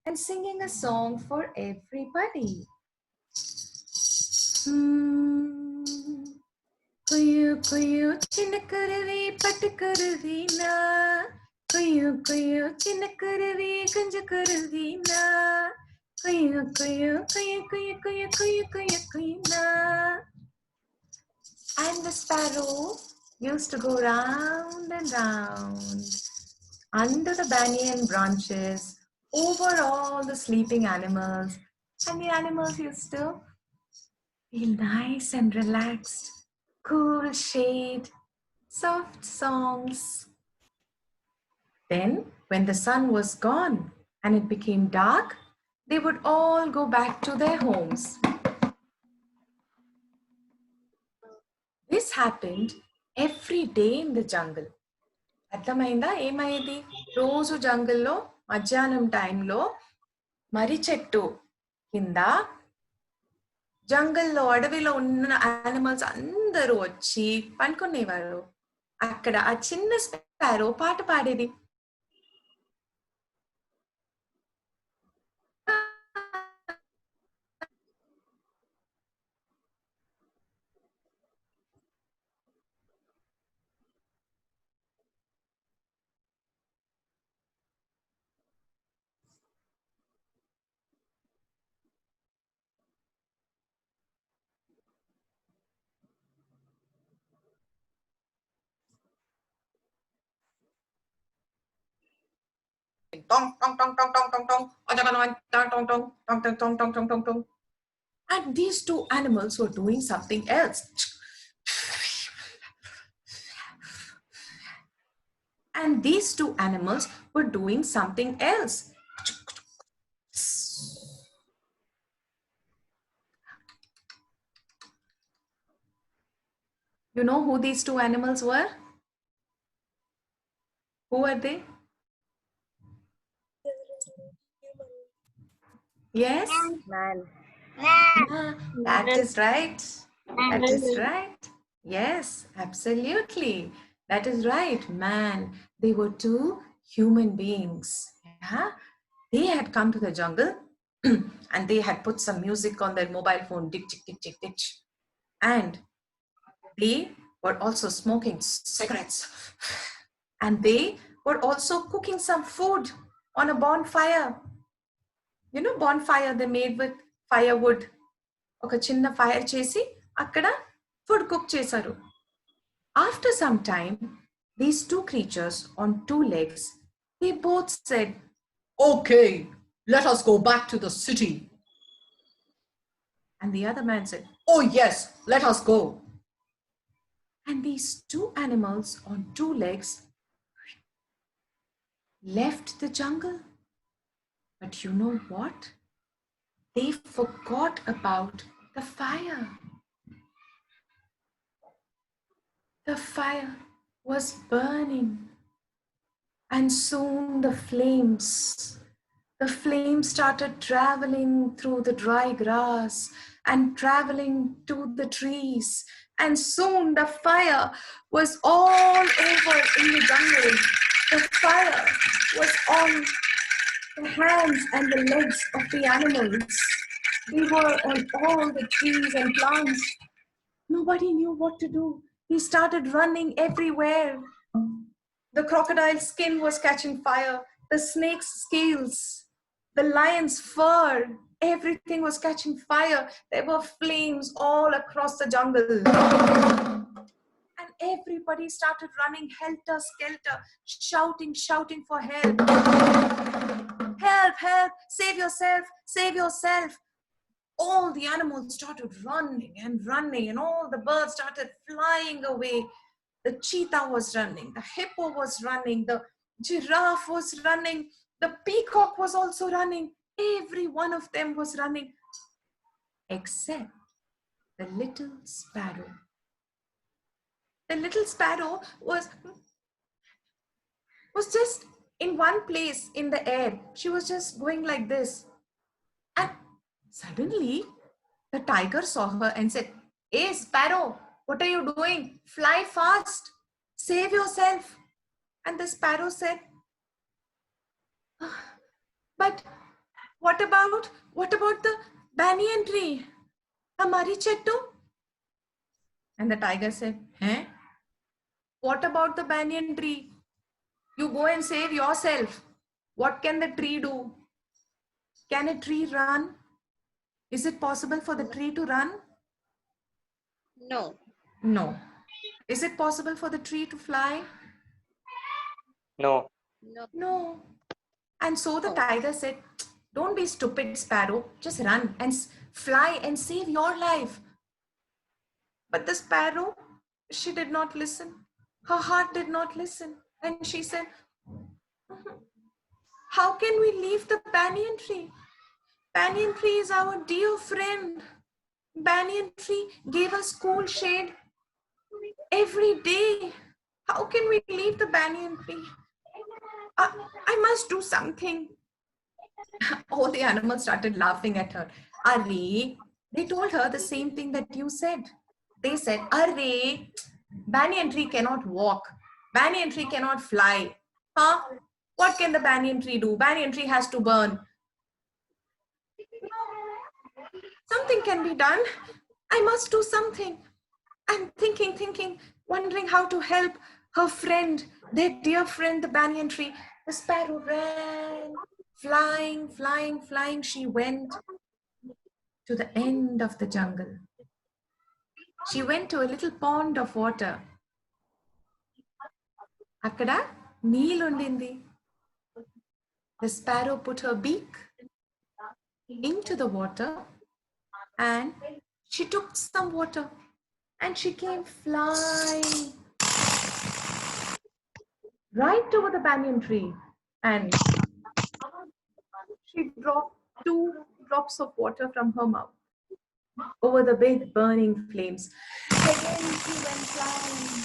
and singing a song for everybody. Kuyu kuyu chinnakuruvi pattukuruvi na. Kuyu kuyu chinnakuruvi kunjakuruvi na. Kuyu kuyu kuyu kuyu kuyu kuyu kuyu kuyu na. And the sparrow used to go round and round under the banyan branches, over all the sleeping animals, and the animals used to feel nice and relaxed, cool shade, soft songs. Then, when the sun was gone and it became dark, they would all go back to their homes. This happened every day in the jungle. అర్థమైందా ఏమయ్యేది? రోజు జంగల్లో మధ్యాహ్నం టైంలో మర్రి చెట్టు కింద జంగల్లో అడవిలో ఉన్న animals అందరూ వచ్చి పనుకునేవారు. అక్కడ ఆ చిన్న స్పారో పాట పాడేది. And these two animals were doing something else. And these two animals were doing something else. You know who these two animals were? Who are they? Yes? Man. That is right. That is right. Yes, absolutely. That is right. Man, they were two human beings. Yeah? They had come to the jungle and they had put some music on their mobile phone, tick, tick, tick, tick, tick. And they were also smoking cigarettes. And they were also cooking some food on a bonfire. You know, bonfire they made with firewood. ఒక చిన్న fire చేసి అక్కడ food cook చేశారు. After some time, these two creatures on two legs, they both said, "Okay, let us go back to the city." And the other man said, "Oh yes, let us go." And these two animals on two legs left the jungle. But you know what? They forgot about the fire. The fire was burning, and soon the flames started traveling through the dry grass and traveling to the trees, and soon the fire was all over in the jungle. The fire was on the hands and the legs of the animals. They were on all the trees and plants. Nobody knew what to do. He started running everywhere. The crocodile's skin was catching fire, the snake's scales, the lion's fur, everything was catching fire. There were flames all across the jungle. And everybody started running helter-skelter, shouting for help. Help, help, save yourself, save yourself. All the animals started running and all the birds started flying away. The cheetah was running, the hippo was running, the giraffe was running, the peacock was also running. Every one of them was running, except the little sparrow. The little sparrow was just in one place in the air. She was just going like this. And suddenly, the tiger saw her and said, "Hey, sparrow, what are you doing? Fly fast. Save yourself." And the sparrow said, "But What about the banyan tree? Hamari chettu? And the tiger said, "Huh? What about the banyan tree? You go and save yourself. What can the tree do? Can a tree run? Is it possible for the tree to run? No. No. Is it possible for the tree to fly? No. No. No. And so the tiger said, don't be stupid, sparrow. Just run and fly and save your life. But the sparrow, she did not listen. Her heart did not listen. And she said, how can we leave the banyan tree? Banyan tree is our dear friend. Banyan tree gave us cool shade every day. How can we leave the banyan tree? I must do something. All the animals started laughing at her. Arre, they told her the same thing that you said. They said, Arre, banyan tree cannot walk. Banyan tree cannot fly. Huh? What can the banyan tree do? Banyan tree has to burn. Something can be done. I must do something. I'm thinking, wondering how to help her friend, their dear friend, the banyan tree. The sparrow ran, flying. She went to the end of the jungle. She went to a little pond of water. Akkada neelundindi. The sparrow put her beak into the water and she took some water and she came flying right over the banyan tree, and she dropped 2 drops of water from her mouth over the big burning flames. Again she went flying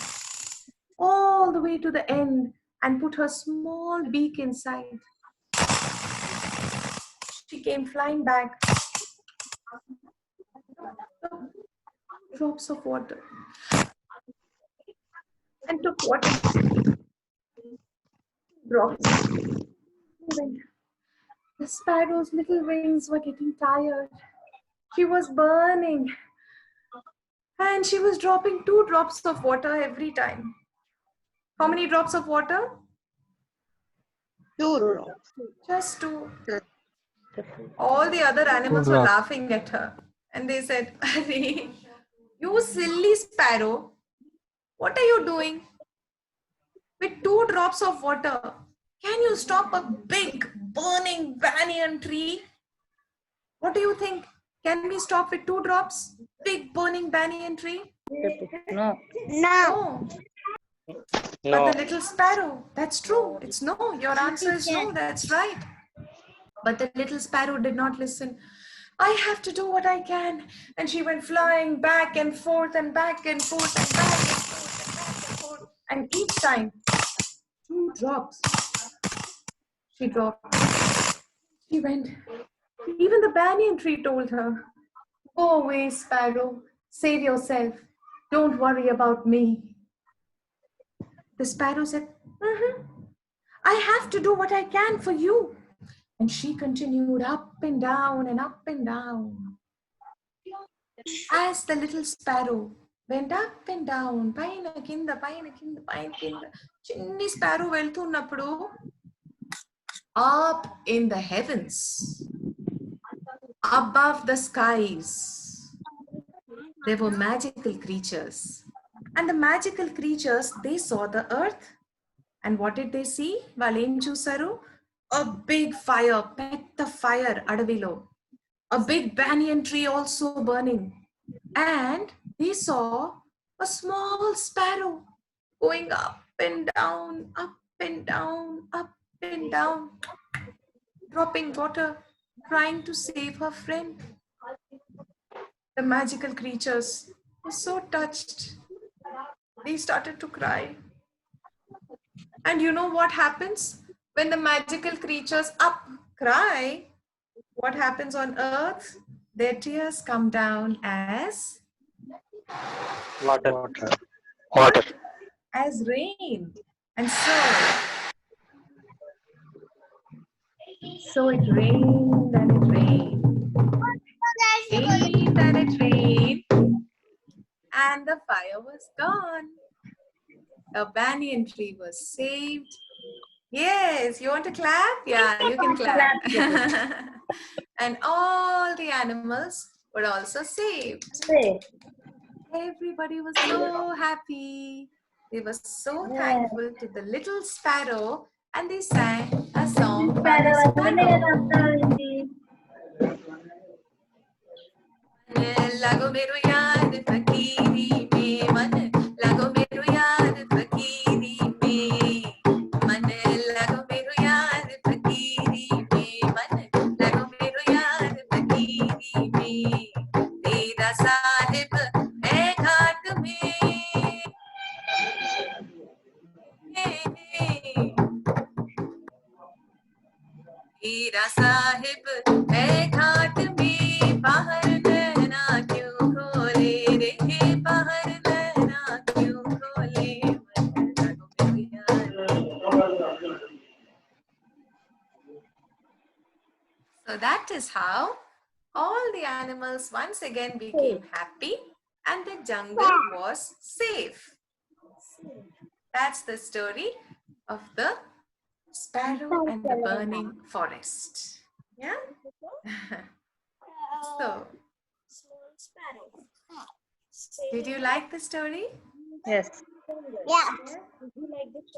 all the way to the end and put her small beak inside. She came flying back. Drops of water and took water drops. The sparrow's little wings were getting tired. She was burning and she was dropping 2 drops of water every time. How many drops of water? 2 drops. Just 2. All the other animals were laughing at her and they said, you silly sparrow, what are you doing? With 2 drops of water, can you stop a big burning banyan tree? What do you think? Can we stop with 2 drops? Big burning banyan tree? No. No. But the little sparrow, that's true. It's no. Your answer is no. That's right. But the little sparrow did not listen. I have to do what I can. And she went flying back and forth and back and forth and back and forth and back and forth. And each time, 2 drops. She dropped. She went. Even the banyan tree told her, go away, sparrow. Save yourself. Don't worry about me. The sparrow said, I have to do what I can for you. And she continued up and down and up and down. As the little sparrow went up and down, paina kinda, chinni sparrow veltunnappudu, up in the heavens, above the skies, there were magical creatures. And the magical creatures, they saw the earth. And what did they see? Valem chusaru? A big fire, petta fire, adavilo. A big banyan tree also burning. And they saw a small sparrow going up and down, up and down, up and down, dropping water, trying to save her friend. The magical creatures were so touched. They started to cry. And you know what happens? When the magical creatures cry, what happens on earth? Their tears come down as Water. as rain. And so it rained and was gone. A banyan tree was saved. Yes, you want to clap? Yeah, you can clap. And all the animals were also saved. Everybody was so happy. They were so thankful to the little sparrow, and they sang a song about the sparrow. लगो मेरो याद फकीरी में मन लगो मेरो याद फकीरी में मन लगो मेरो याद फकीरी में मन लगो मेरो याद फकीरी में तेरा साहिब है घाट में तेरा साहिब है घाट में बाहर नैना क्यों खोले रे बाहर नैना क्यों खोले So that is how all the animals once again became happy and the jungle was safe. That's the story of the sparrow and the burning forest. Yeah? So, did you like the story? Yes. Yeah.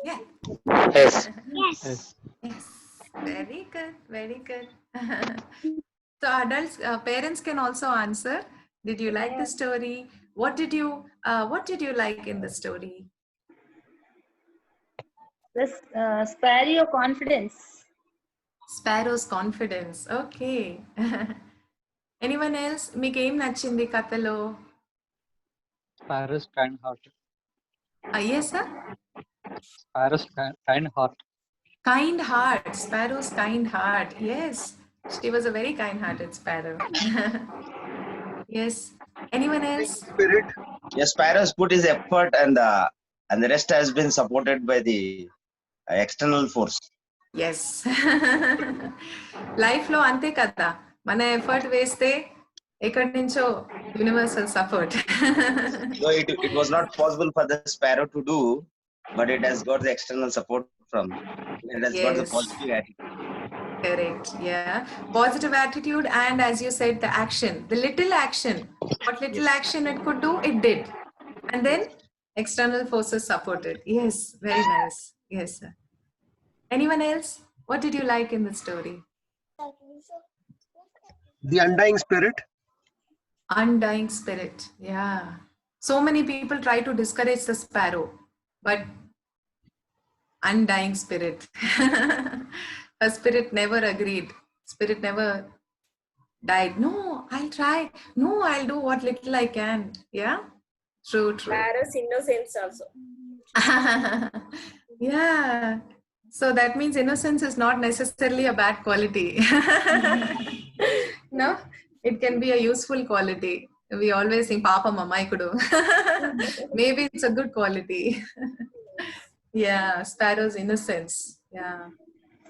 Yeah. Yes. Yes. Yes. Very good. Very good. So adults, parents can also answer. Did you like the story? What did you like in the story? This spare your confidence. Sparrow's confidence. Okay. Anyone else? Meeku em nachindi kathalo? Sparrow's kind heart. Yes, sir. Sparrow's kind heart. Kind heart. Sparrow's kind heart. Yes. She was a very kind-hearted sparrow. Yes. Anyone else? Spirit. Yes, Sparrows put his effort and the rest has been supported by the external force. Yes. Life lo ante kada. Mana effort waste ekkadi nuncho universal support. So it was not possible for the sparrow to do, but it has got the external support from. It has got the Yes. positive attitude. Correct. Yeah. Positive attitude and as you said, the action, the little action. What little action it could do, it did. And then external forces supported. Yes. Very nice. Yes, sir. Anyone else? What did you like in the story? The undying spirit. Undying spirit. Yeah. So many people try to discourage the sparrow, but undying spirit. Her spirit never agreed. Spirit never died. No, I'll try. No, I'll do what little I can. Yeah. True, true. Sparrow's innocence also. Yeah. So that means innocence is not necessarily a bad quality. No, it can be a useful quality. We always think, Papa, Mama, I could do. Maybe it's a good quality. Yeah, sparrow's innocence. Yeah.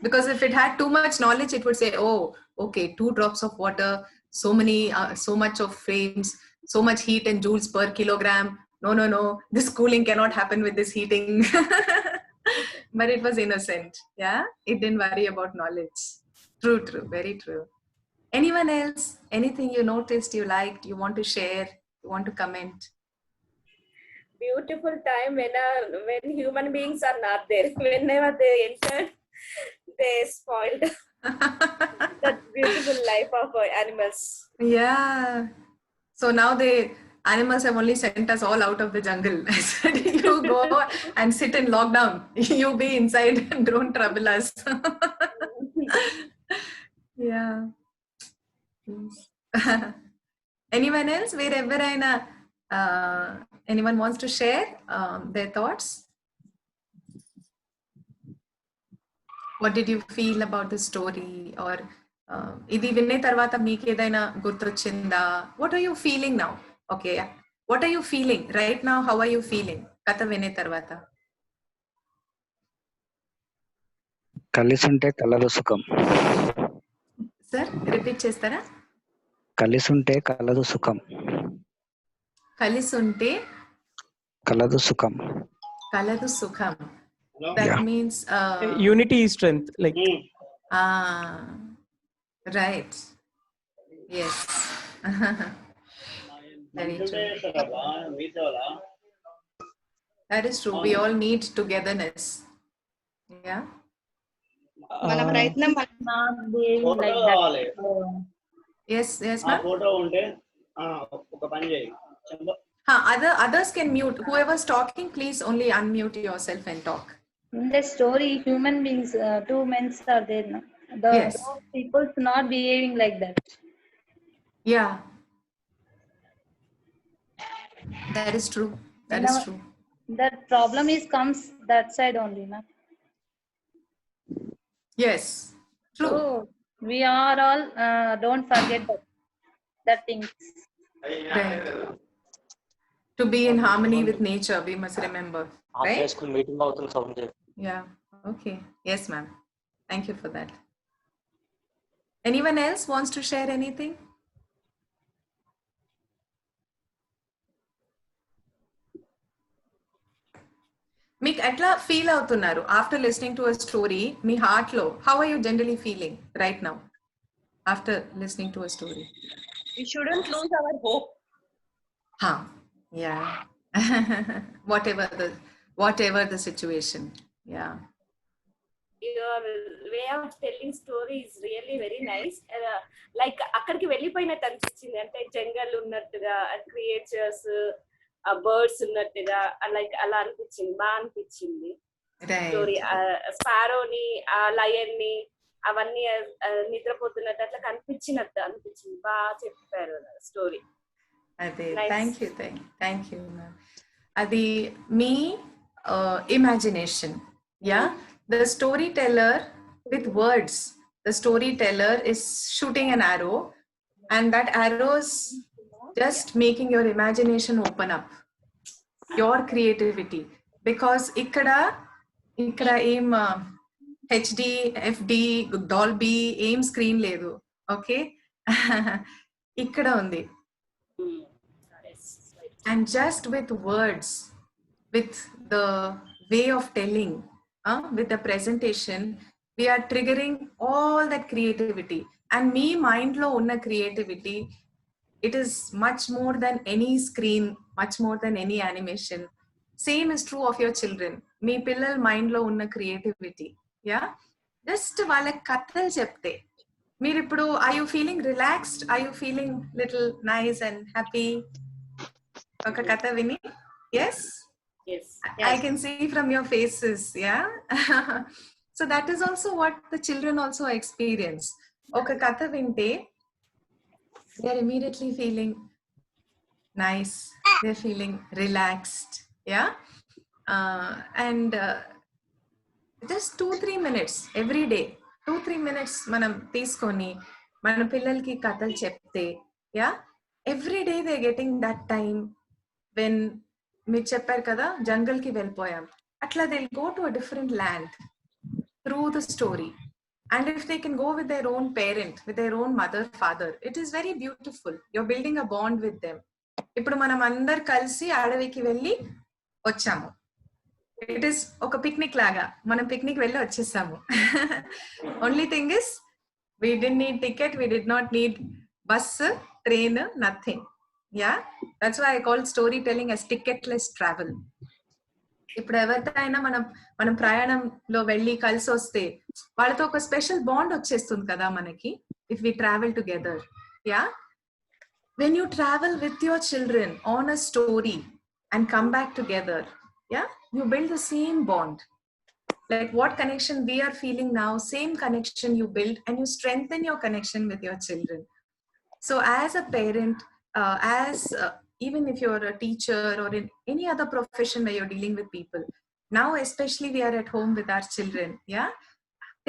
Because if it had too much knowledge, it would say, oh, okay, 2 drops of water, so much of frames, so much heat in joules per kilogram. No, this cooling cannot happen with this heating. But it was innocent. Yeah, it didn't worry about knowledge. True, very true. Anyone else? Anything you noticed, you liked, you want to share, you want to comment? Beautiful time when human beings are not there. Whenever they entered, they spoiled that beautiful life of animals. Yeah. So now animals have only sent us all out of the jungle. I said, you go and sit in lockdown. You be inside and don't trouble us. Yeah. Anyone else? Anyone wants to share their thoughts? What did you feel about the story? Or idi vinne tarvata meeku edaina gurtochinda? What are you feeling now? Okay. What are you feeling right now? How are you feeling? Katha vinne tarvata. కలిసుంటే కలదు సుఖం. Sir, repeat chestara. కలిసుంటే కలదు సుఖం. కలిసుంటే Kaladu Sukham. Kaladu Sukham. That Yeah. means Unity is strength. Like right. Yes. Very true. That is true. We all need togetherness. Yeah. మన ప్రయత్నం Not behaving like that. Yes, ma'am. Others can mute. Whoever's talking, please only unmute yourself and talk. In the story, human beings, two men are there. No? Yes. Those people's not behaving like that. Yeah. That is true. That is true. That problem comes that side only, no? Yes. True. So we are all don't forget that things. Right. To be in harmony with nature, we must remember. Right? School meeting అవుతుంది sound చేయి. Yeah. Okay. Yes, ma'am. Thank you for that. Anyone else wants to share anything? మీకు ఎట్లా feel అవుతున్నారు after listening to a story మీ heart లో how are you generally feeling right now after listening to a story We shouldn't lose our hope. Yeah. whatever the situation. Yeah. Your way of telling story is really very nice. Like అక్కడికి వెళ్ళిపోయినట్టు అనిపించింది అంటే జంగల్ ఉన్నట్టుగా creatures birds ఉన్నట్టుగా like అలా అనిపించింది బాగా అనిపించింది story స్పారోని ఆ లయన్ ని అవన్నీ నిద్రపోతున్నట్టు అట్లా కనిపించినట్టు అనిపించింది బాగా చెప్పారు స్టోరీ అదే థ్యాంక్ యూ అది మీ imagination yeah the story teller with words the story teller is shooting an arrow and that arrow is just making your imagination open up your creativity because ikkada aim HD FD Dolby aim screen ledu okay ikkada undi and just with words with the way of telling with the presentation we are triggering all that creativity and me mind lo unna creativity it is much more than any screen, much more than any animation. Same is true of your children. Me pillal mind lo unna creativity. Yeah? Just వాళ్ళ కథలు చెప్తే మీరు ఇప్పుడు are you feeling relaxed? Are you feeling little nice and happy? ఒక కథ విని? Yes? Yes. I can see from your faces. Yeah? So that is also what the children also experience. ఒక కథ వింటే they are immediately feeling nice, they're feeling relaxed, yeah, and just 2-3 minutes every day 2-3 minutes manam teeskoni mana pillalki kathalu chepte yeah every day they're getting that time when meer chepparu kada jungle ki vellipoyam atla they'll go to a different land through the story. And if they can go with their own parent, with their own mother, father, it is very beautiful. You're building a bond with them. ఇప్పుడు మనం అందరు కలిసి అడవికి వెళ్ళి వచ్చాము it is ఒక picnic లాగా మనం పిక్నిక్ వెళ్ళి వచ్చేసాము only thing is we did need ticket we did not need bus train nothing yeah that's why I call storytelling as ticketless travel. ఇప్పుడు ఎవరితోనైనా మనం ప్రయాణంలో వెళ్ళి కలిసి వస్తే వాళ్ళతో ఒక స్పెషల్ బాండ్ వచ్చేస్తుంది కదా మనకి if we travel together yeah when you travel with your children on a story and come back together yeah you build the same bond like what connection we are feeling now, same connection you build and you strengthen your connection with your children. So as a parent, even if you're a teacher or in any other profession where you're dealing with people, now especially we are at home with our children, yeah,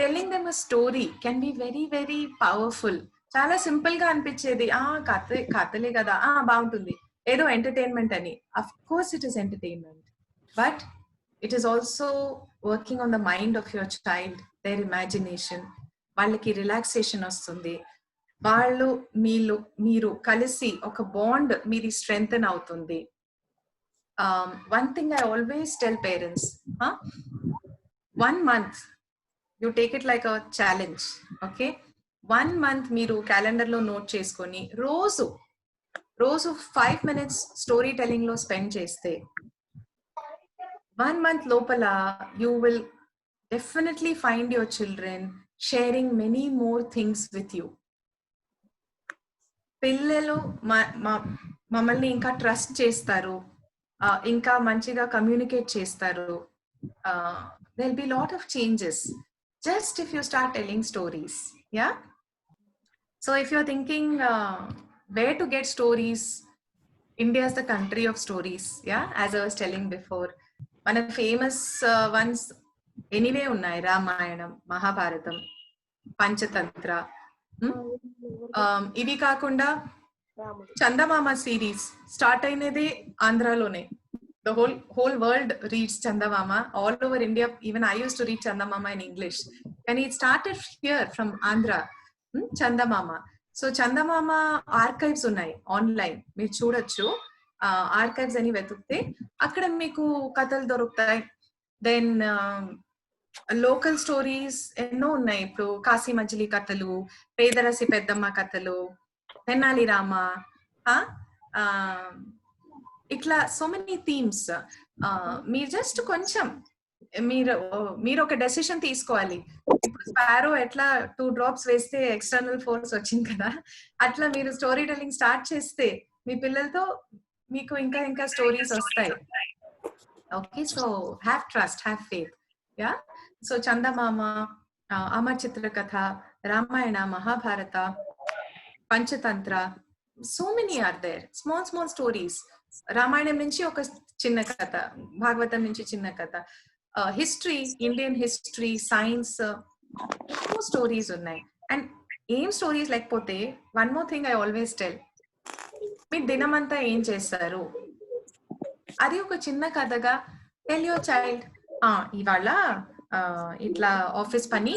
telling them a story can be very very powerful. Chala simple ga anpichedi kathale kada baaguntundi edo entertainment ani. Of course it is entertainment, but it is also working on the mind of your child, their imagination. వాళ్ళకి relaxation వస్తుంది, వాళ్ళు మీరు కలిసి ఒక bond మీది strengthen అవుతుంది. one thing I always tell parents, 1 month, you take it like a challenge, okay? 1 month మీరు క్యాలెండర్లో నోట్ చేసుకొని రోజు 5 minutes స్టోరీ టెల్లింగ్ లో స్పెండ్ చేస్తే 1 month లోపల you will definitely find your children sharing many more things with you. పిల్లలు మమ్మల్ని ఇంకా ట్రస్ట్ చేస్తారు, ఇంకా మంచిగా కమ్యూనికేట్ చేస్తారు. there'll be lot of changes just if you start telling stories. Yeah, so if you're thinking where to get stories, India is the country of stories. Yeah, as I was telling before, one of the famous ones anyway unnai, Ramayanam, Mahabharatam, Panchatantra. ఇవి కాకుండా చందమామ series start అయినది ఆంధ్రాలోనే. The whole world reads Chandamama. All over India, even I used to read Chandamama in English. And it started here from Andhra, Chandamama. So Chandamama archives unnai online. Meer chudochu. Archives ani vetukte akkada meeku kathalu doruktayi. Then local stories ఎన్నో ఉన్నాయి. ఇప్పుడు కాశీ మజిలీ కథలు, పేదరసి పెద్దమ్మ కథలు, తెనాలి రామ, ఇట్లా so many themes. మీరు just కొంచెం మీరు ఒక డెసిషన్ తీసుకోవాలి. ఇప్పుడు స్పారో ఎట్లా 2 drops వేస్తే ఎక్స్టర్నల్ ఫోర్స్ వచ్చింది కదా, అట్లా మీరు స్టోరీ టెల్లింగ్ స్టార్ట్ చేస్తే మీ పిల్లలతో మీకు ఇంకా స్టోరీస్ వస్తాయి. Okay, so have trust, have faith. Yeah, so Chandamama, Amar Chitra Katha, Ramayana, Mahabharata, Panchatantra, so many are there. Small stories. Ramayanam నుంచి ఒక చిన్న కథ, భాగవతం నుంచి చిన్న కథ, history, Indian history, science, stories ఉన్నాయి. అండ్ ఏం స్టోరీస్ లేకపోతే one more thing I always tell, మీ దినమంతా ఏం చేస్తారు అది ఒక చిన్న కథగా టెల్ యువర్ చైల్డ్. ఇవాళ ఇట్లా ఆఫీస్ పని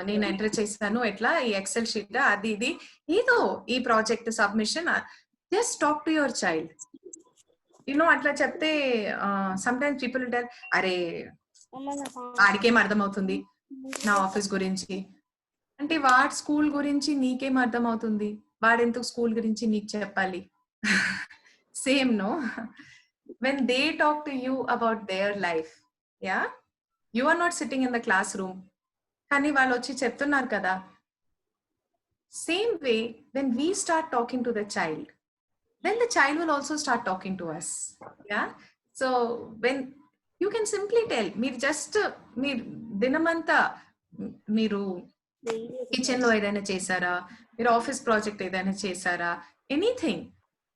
నేను ఎంటర్ చేశాను, ఎట్లా ఈ ఎక్సెల్ షీట్, అది ఇది ఏదో ఈ project submission. Just talk to your child. అట్లా చెప్తే సమ్ టైమ్స్ పీపుల్ అంటారు, అరే వాడికేం అర్థమవుతుంది నా ఆఫీస్ గురించి అంటే, వాడి స్కూల్ గురించి నీకేం అర్థమవుతుంది, వాడెందుకు స్కూల్ గురించి నీకు చెప్పాలి? Same no, when they talk to you about their life, yeah, you are not sitting in the classroom, కానీ వాళ్ళు వచ్చి చెప్తున్నారు కదా. Same way, when we start talking to the child, then the child will also start talking to us. Yeah, so when you can simply tell, మీరు just మీరు దినమంతా మీరు kitchen లో ఏదైనా చేశారా, మీరు ఆఫీస్ ప్రాజెక్ట్ ఏదైనా చేశారా, ఎనీథింగ్,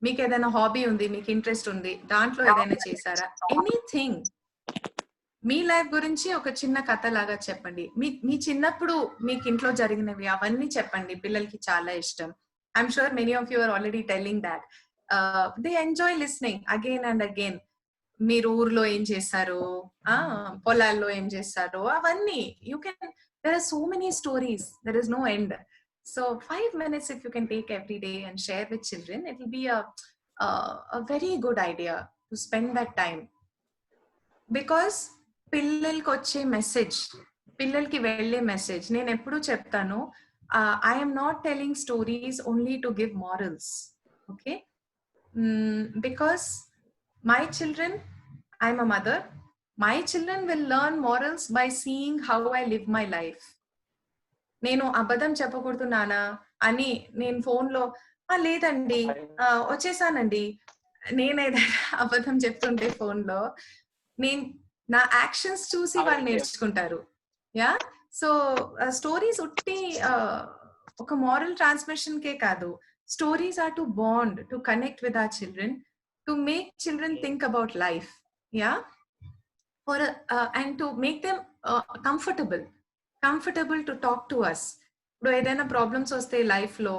మీకు ఏదైనా హాబీ ఉంది, మీకు ఇంట్రెస్ట్ ఉంది, దాంట్లో ఏదైనా చేశారా, ఎనీథింగ్, మీ లైఫ్ గురించి ఒక చిన్న కథ లాగా చెప్పండి. మీ చిన్నప్పుడు మీకు ఇంట్లో జరిగినవి అవన్నీ చెప్పండి. పిల్లలకి చాలా ఇష్టం. I'm sure many of you are already telling that. They enjoy listening again and again. మీరు ఊర్లో ఏం చేశారు, పొలాల్లో ఏం చేశారు, అవన్నీ you can. there are so many stories, there is no end. So 5 minutes if you can take every day and share with children, it will be a very good idea to spend that time. Because పిల్లలకి వచ్చే message, పిల్లలకి వెళ్ళే message, నేను ఎప్పుడు చెప్తాను, I am not telling stories only to give morals, okay? Because my children, I'm a mother, my children will learn morals by seeing how I live my life. నేను అబద్ధం చెప్పకూడదు నానా అని నేను ఫోన్లో లేదండి వచ్చేసానండి, నేను ఏదైనా అబద్ధం చెప్తుంటే ఫోన్లో, నేను నా యాక్షన్స్ చూసి వాళ్ళు నేర్చుకుంటారు. యా, సో స్టోరీస్ ఉట్టి ఒక మారల్ ట్రాన్స్మిషన్ కే కాదు. Stories are to bond, to connect with our children, to make children think about life. Yeah, for and to make them comfortable to talk to us. ఇప్పుడు ఏదైనా problems వస్తే life లో,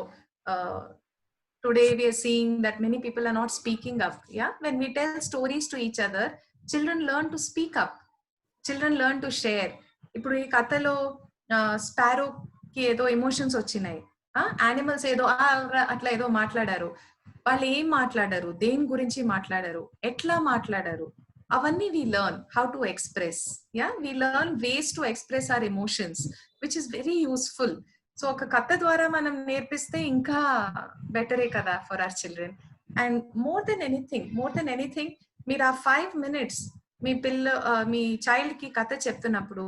today we are seeing that many people are not speaking up. Yeah, when we tell stories to each other, children learn to speak up, children learn to share. ఇప్పుడు ఈ కథలో స్పారోకి ఏదో emotions వచ్చినాయి, animals ఏదో అట్లా ఏదో మాట్లాడారు, వాళ్ళు ఏం మాట్లాడారు, దేని గురించి మాట్లాడారు, ఎట్లా మాట్లాడారు, అవన్నీ we learn how to express. Yeah, we learn ways to express our emotions, which is very useful. So ఒక కథ ద్వారా మనం నేర్పిస్తే ఇంకా బెటరే కదా for our children. And more than anything మీరు ఆ 5 minutes మీ చైల్డ్ కి కథ చెప్తున్నప్పుడు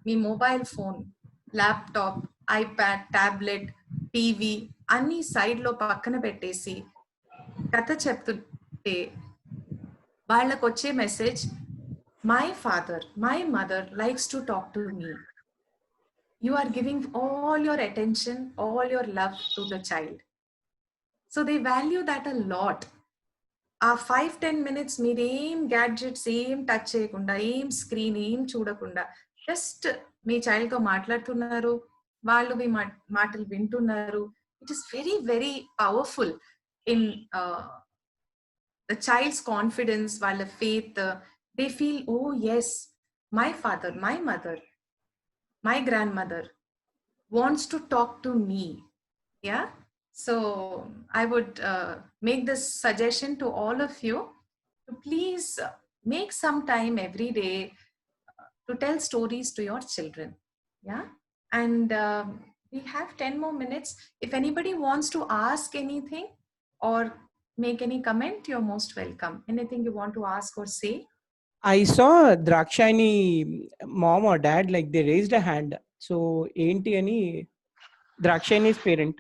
మీ mobile phone, laptop, iPad, tablet, TV అన్ని సైడ్ లో పక్కన పెట్టేసి కథ చెప్తుంటే వాళ్ళకు వచ్చే message, my father, my mother likes to talk to me. You are giving all your attention, all your love to the child. So they value that a lot. ఆ 5-10 minutes మీరేం గ్యాడ్జెట్స్ ఏం టచ్ చేయకుండా, ఏం screen ఏం చూడకుండా, just మీ child తో మాట్లాడుతున్నారు, వాళ్ళు మీ మాటలు వింటున్నారు. It is very very powerful in the child's confidence, వాళ్ళ faith. They feel, oh yes, my father, my mother, my grandmother wants to talk to me. Yeah, so I would make this suggestion to all of you to please make some time every day to tell stories to your children. Yeah, and we have 10 more minutes. If anybody wants to ask anything or make any comment, you're most welcome. Anything you want to ask or say? I saw Drakshani mom or dad, like they raised a hand. So enti ani Drakshani's parent.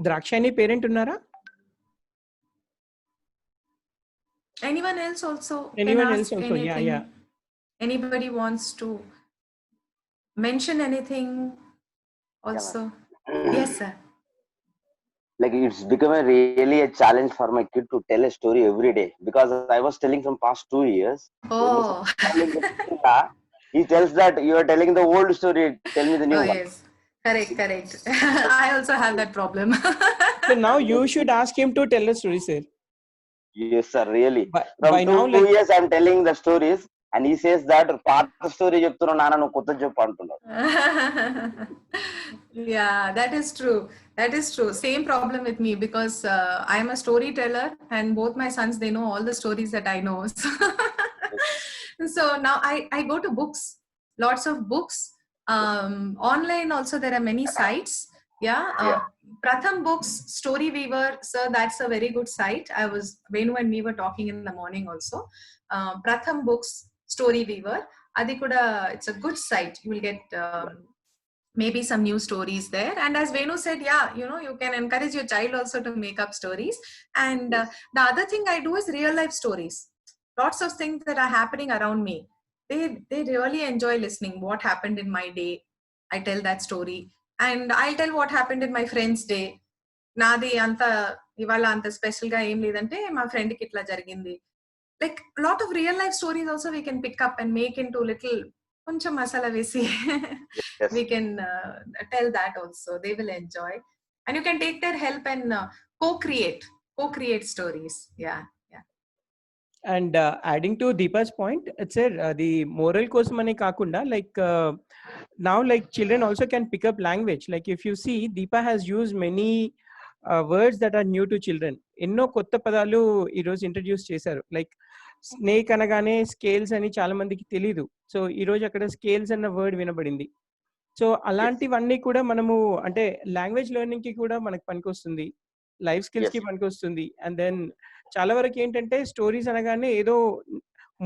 Drakshani parent unnara? Anyone else also? Anyone can else ask also? anything. Yeah. Anybody wants to mention anything also? Yes, sir. Like it's become really a challenge for my kid to tell a story every day, because I was telling from past 2 years. Oh. He tells that you are telling the old story, tell me the new Oh, one. yes. Correct. I also have that problem. So now you should ask him to tell a story, sir. Yes, sir, really. By From now, 2 years I'm telling the stories and he says that part story చెప్తున్నా నాన్న నువ్వు కొత్త చెప్పు అంటున్నాడు. Yeah, that is true. Same problem with me, because I am a storyteller and both my sons, they know all the stories that I know. So now I go to books, lots of books. Online also there are many sites. Yeah. Pratham Books, Story Weaver, sir, that's a very good site. Venu and me were talking in the morning also. Pratham Books, Story Weaver, adi kuda, it's a good site. You will get maybe some new stories there. And as Venu said, yeah, you can encourage your child also to make up stories. And the other thing I do is real life stories. Lots of things that are happening around me. They really enjoy listening. What happened in my day, I tell that story. And I'll tell what happened in my friend's day. Nadi anta ivala anta special ga em ledante ma friend ki itla jarigindi. Like a lot of real life stories also we can pick up and make into little koncham masala vesi. Yes. We can tell that also. They will enjoy. And you can take their help and co-create stories. Yeah. And adding to Deepa's point, it's the moral కోసం అనే కాకుండా, like now like children also can pick up language. Like if you see, Deepa has used many words that are new to children. ఎన్నో కొత్త పదాలు ఈ రోజు introduce చేశారు. Like snake అనగానే స్కేల్స్ అని చాలా మందికి తెలీదు. సో ఈ రోజు అక్కడ స్కేల్స్ అన్న వర్డ్ వినబడింది. సో అలాంటివన్నీ కూడా మనము అంటే లాంగ్వేజ్ లెర్నింగ్ కి కూడా మనకు పనికొస్తుంది, లైఫ్ స్కిల్స్ కి పనికొస్తుంది. అండ్ దెన్ చాలా వరకు ఏంటంటే స్టోరీస్ అనగానే ఏదో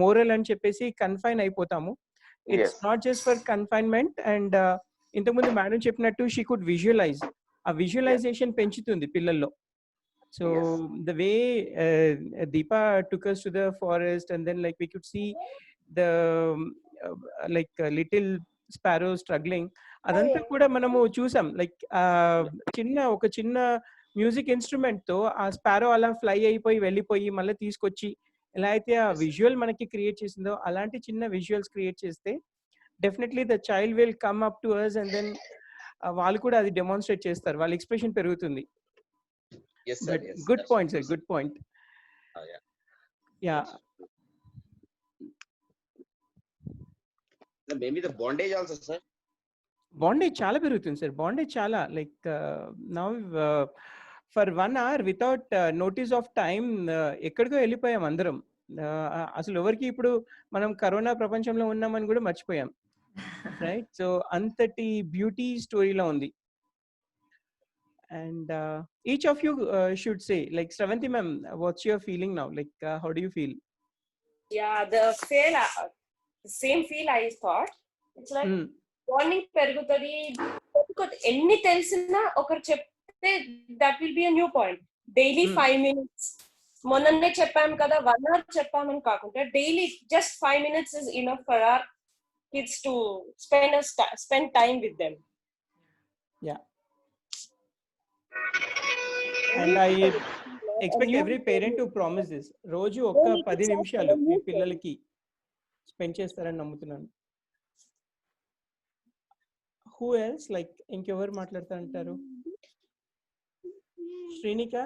మోరల్ అని చెప్పేసి కన్ఫైన్ అయిపోతాము. It's not just for confinement. And ఇంతకుముందు మేడం చెప్పినట్టు షీ కుడ్ విజువలైజ్, ఆ విజువలైజేషన్ పెంచుతుంది పిల్లల్లో. So the way Deepa took us to the forest, and then like we could see the little sparrow struggling, అదంతా కూడా మనము చూసాం. లైక్ ఒక చిన్న మ్యూజిక్ ఇన్స్ట్రుమెంట్ తో ఆ స్పారో అలా ఫ్లై అయిపోయి వెళ్ళిపోయి మళ్ళీ తీసుకొచ్చి ఎలా అయితే ఆ విజువల్ మనకి క్రియేట్ చేసిందో, అలాంటి చిన్న విజువల్స్ క్రియేట్ చేస్తే definitely the child will come up to us, and then వాళ్ళు కూడా అది డెమాన్స్ట్రేట్ చేస్తారు, వాళ్ళ ఎక్స్ప్రెషన్ పెరుగుతుంది. Yes, sir. Yes, Good point, sir. Good point. Oh, yeah. Yeah. Maybe the bondage also, sir. Bondage చాలా పెరుగుతుంది sir. Bondage చాలా like now for 1 hour without notice of time ఎక్కడికో వెళ్ళిపోయాం అందరం. అసలు ఎవరికి ఇప్పుడు మనం కరోనా ప్రపంచంలో ఉన్నామని కూడా మర్చిపోయాం, రైట్? సో అంతటి బ్యూటీ స్టోరీలో ఉంది. And each of you should say, like Sravanthi ma'am, what's your feeling now? Like how do you feel? Yeah, the same feel I thought. It's like bonding పెరుగుతుంది. ఎన్ని తెలిసినా ఒకరు చెప్తే that will be a new point. Daily 5 minutes, మొన్ననే చెప్పాము కదా 1 hour చెప్పామని కాకుండా daily just 5 minutes is enough for our kids to spend time with them. Yeah. And I expect every parent to promise this. రోజు ఒక్క 10 నిమిషాలు మీ పిల్లలకి spend చేస్తారని నమ్ముతున్నాను. Who else? Like ఇంకెవరు మాట్లాడతారంటారు? Srinika?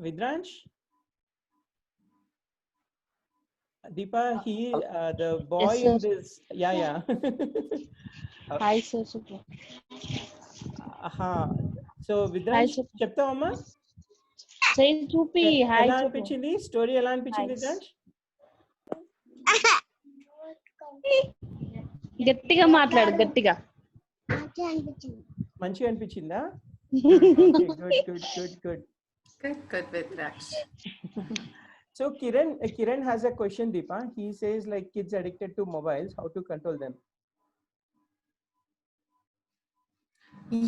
Vidransh? Deepa, he the boy Yes, in sir. this. Yeah. Hi, sir. Super. Aha. So Vidransh, sir. చెప్తావమ్మా? Say చూపి hi ఎలా చెప్పు. అనిపించింది స్టోరీ? ఎలా అనిపించింది Hi. Vidransh? గట్టిగా మాట్లాడు, గట్టిగా. మంచిగా అనిపించిందా? Good. Good with Raksh. So Kiran has a question, Deepa. He says like kids addicted to mobiles, how to control them?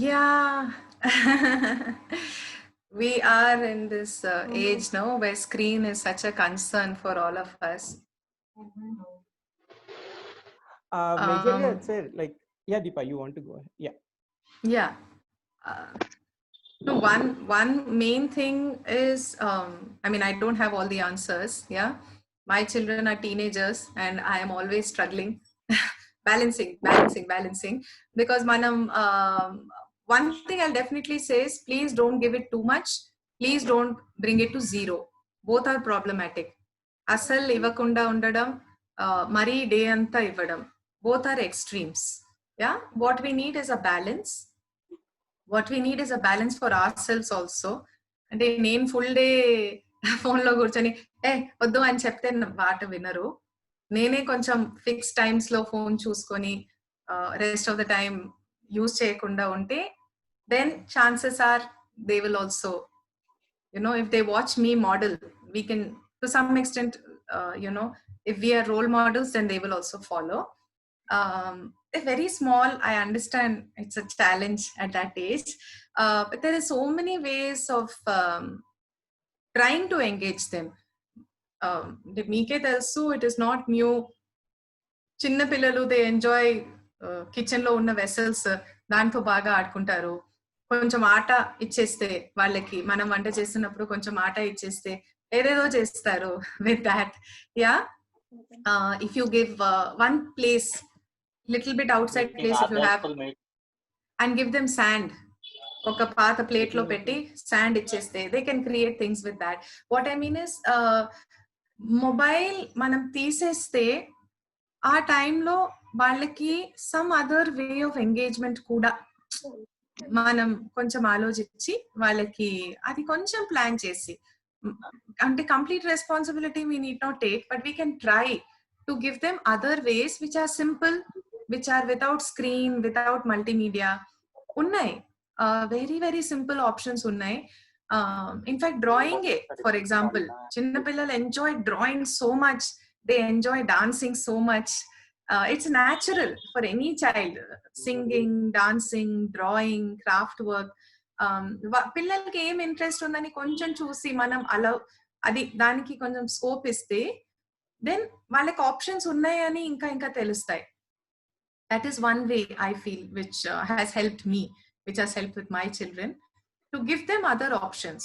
Yeah. We are in this age now where screen is such a concern for all of us. Majorly, I'd say like, yeah, Deepa, you want to go ahead? Yeah. No, one main thing is, I mean, I don't have all the answers. Yeah, my children are teenagers, and I am always struggling, balancing. Because manam, one thing I'll definitely say is, please don't give it too much. Please don't bring it to zero. Both are problematic. Asal ivakunda undadam, mari day anta ivadam. Both are extremes. Yeah, what we need is a balance. What we need is a balance for ourselves also. అంటే నేను full day ఫోన్లో కూర్చొని వద్దు అని చెప్తే మాట వినరు. నేనే కొంచెం ఫిక్స్ టైమ్స్లో ఫోన్ చూసుకొని rest of the time use చేయకుండా ఉంటే then chances are they will also, if they watch me model, we can to some extent, if we are role models, then they will also follow. Very small, I understand it's a challenge at that age, but there are so many ways of trying to engage them. Meeke telusu, it is not new. Chinna pillalu, they enjoy kitchen lo unna vessels, danto baga ఆడుకుంటారు. కొంచెం ఆట ఇచ్చేస్తే వాళ్ళకి, మనం వంట చేస్తున్నప్పుడు కొంచెం ఆట ఇచ్చేస్తే ఏదేదో చేస్తారు with that. Yeah, if you give one place, little bit outside place, if you have, and give them sand, oka paatha plate lo petti sand icheste, they can create things with that. What I mean is, mobile manam teeseste aa time lo vallaki some other way of engagement kuda మనం కొంచెం ఆలోచించి వాళ్ళకి అది కొంచెం plan చేసి, అంటే complete responsibility we need not take, but we can try to give them other ways which are simple, which are without screen, without multimedia. ఉన్నాయి very very simple options ఉన్నాయి. In fact, drawing, for example, చిన్న పిల్లలు enjoy drawing so much, they enjoy dancing so much. It's natural for any child, singing, dancing, drawing, craft work. పిల్లలకి ఏం interest ఉందని కొంచెం చూసి మనం అలా అది దానికి కొంచెం స్కోప్ ఇస్తే దెన్ వాళ్ళకి ఆప్షన్స్ ఉన్నాయని ఇంకా తెలుస్తాయి. That is one way I feel which has helped me, which has helped with my children, to give them other options.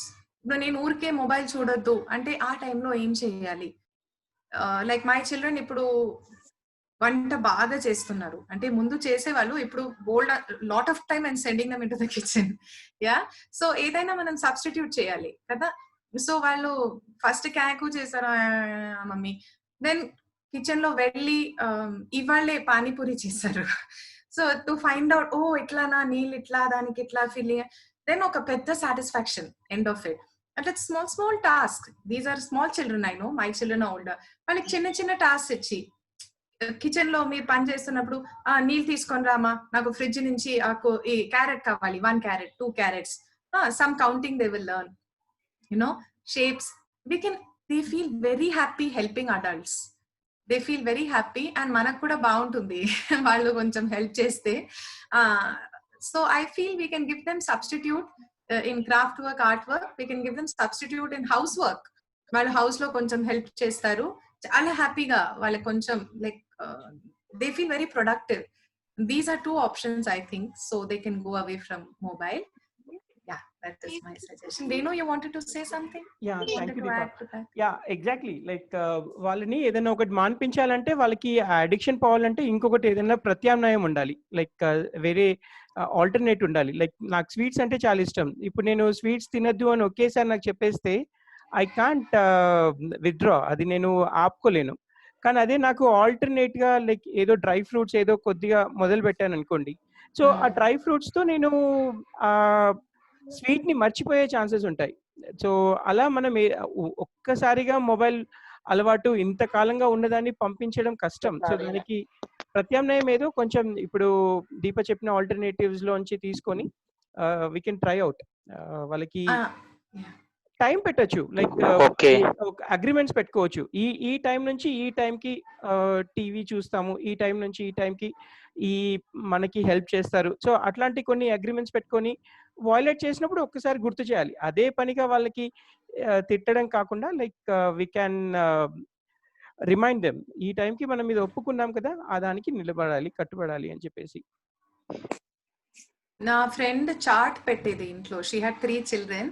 నేను ఊరికే మొబైల్ చూడొద్దు అంటే ఆ టైంలో ఏం చేయాలి? Like my children ఇప్పుడు వంట బాగా చేస్తున్నారు అంటే ముందు చేసేవాళ్ళు ఇప్పుడు bold lot of time and sending them into the kitchen yeah so ఏదైనా మనం సబ్స్టిట్యూట్ చేయాలి కదా సో వాళ్ళు ఫస్ట్ క్యాకు చేశారు మమ్మీ దెన్ కిచెన్ లో వెళ్ళి ఇవాళ్ళే పానీపూరి చేశారు సో టు ఫైండ్ అవుట్ ఓ ఇట్లానా నీళ్ళు ఇట్లా దానికి ఇట్లా ఫీలింగ్ దెన్ ఒక పెద్ద సాటిస్ఫాక్షన్ ఎండ్ ఆఫ్ ఇట్ అట్లా small task these are small children I know my children older వాళ్ళకి చిన్న టాస్క్ ఇచ్చి కిచెన్ లో మీరు పని చేస్తున్నప్పుడు నీళ్ళు తీసుకొని రామా నాకు ఫ్రిడ్జ్ నుంచి ఈ క్యారెట్ కావాలి 1 carrot 2 carrots some counting they will learn you know shapes they feel very happy helping adults they feel very happy and మనకు కూడా బాగుంటుంది వాళ్ళు కొంచెం హెల్ప్ చేస్తే so I feel we can give them substitute in craft work art work we can give them substitute in housework వాళ్ళు house లో కొంచెం help చేస్తారు చాలా హ్యాపీగా వాళ్ళకి కొంచెం like they feel very productive. These are 2 options I think so they can go away from mobile. Yeah, that is my suggestion. Renu, you wanted to say something? Yeah, thank you, Deepa. Yeah, exactly. Like వాళ్ళని ఏదైనా ఒకటి మాన్పించాలంటే వాళ్ళకి addiction పోవాలంటే ఇంకొకటి ఏదైనా ప్రత్యామ్నాయం ఉండాలి like వేరే ఆల్టర్నేట్ ఉండాలి లైక్ నాకు స్వీట్స్ అంటే చాలా ఇష్టం ఇప్పుడు నేను స్వీట్స్ తినద్దు అని ఒకేసారి నాకు చెప్పేస్తే ఐ కాంట్ విత్డ్రా అది నేను ఆపుకోలేను కానీ అదే నాకు ఆల్టర్నేట్ గా లైక్ ఏదో డ్రై ఫ్రూట్స్ ఏదో కొద్దిగా మొదలు పెట్టాను అనుకోండి సో ఆ డ్రై ఫ్రూట్స్ తో నేను ఆ స్వీట్ ని మర్చిపోయే ఛాన్సెస్ ఉంటాయి సో అలా మనం ఒక్కసారిగా మొబైల్ అలవాటు ఇంతకాలంగా ఉన్నదాన్ని పంపించడం కష్టం సో దానికి ప్రత్యామ్నాయం ఏదో కొంచెం ఇప్పుడు దీప చెప్పిన ఆల్టర్నేటివ్స్ లోంచి తీసుకొని వీ కెన్ ట్రై అవుట్ వాళ్ళకి టైం పెట్టచ్చు లైక్ అగ్రిమెంట్స్ పెట్టుకోవచ్చు ఈ టైం నుంచి ఈ టైంకి టీవీ చూస్తాము ఈ టైం నుంచి ఈ టైంకి ఈ మనకి హెల్ప్ చేస్తారు సో అట్లాంటి కొన్ని అగ్రిమెంట్స్ పెట్టుకొని వాయిలేట్ చేసినప్పుడు ఒక్కసారి గుర్తు చేయాలి అదే పనిగా వాళ్ళకి తిట్టడం కాకుండా like we can remind them ఈ టైంకి మనం ఇది ఒప్పుకున్నాం కదా ఆ దానికి నిలబడాలి కట్టుబడాలి అని చెప్పేసి నా ఫ్రెండ్ చార్ట్ పెట్టేది ఇంట్లో షీ హ్యాడ్ 3 children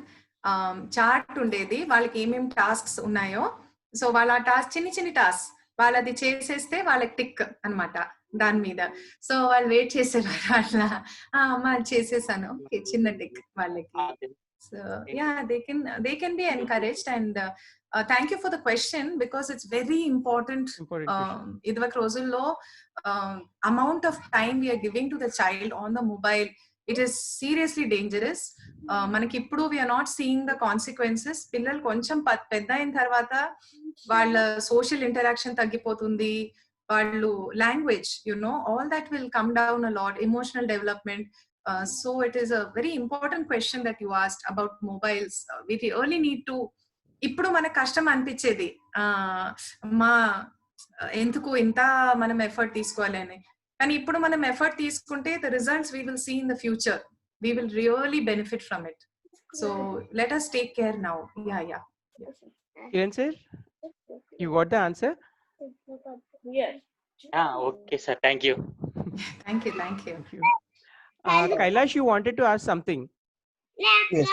చార్ట్ ఉండేది వాళ్ళకి ఏమేమి టాస్క్స్ ఉన్నాయో సో వాళ్ళ టాస్క్ చిన్ని టాస్క్ వాళ్ళది చేసేస్తే వాళ్ళకి టిక్ అన్నమాట దాని మీద సో వాళ్ళు వెయిట్ చేసేవారు అట్లా అమ్మ చేసేసాను చిన్న టిక్ వాళ్ళకి so yeah they can be encouraged and thank you for the question because it's very important ఇదివరకు రోజుల్లో amount of time we are giving to the child on the mobile it is seriously dangerous మనకి ఇప్పుడు we are not seeing the consequences పిల్లలు కొంచెం పెద్ద అయిన తర్వాత వాళ్ళ సోషల్ ఇంటరాక్షన్ తగ్గిపోతుంది వాళ్ళు language all that will come down a lot emotional development so it is a very important question that you asked about mobiles we really need to ఇప్పుడు మనకు కష్టం అనిపించేది మా ఎందుకు ఇంత మనం ఎఫర్ట్ తీసుకోవాలి అని కానీ ఇప్పుడు మనం ఎఫర్ట్ తీసుకుంటే the results we will see in the future we will really benefit from it so let us take care now yeah Kiran sir you got the answer Yes. Okay sir, thank you. thank you Kailash you wanted to ask something yes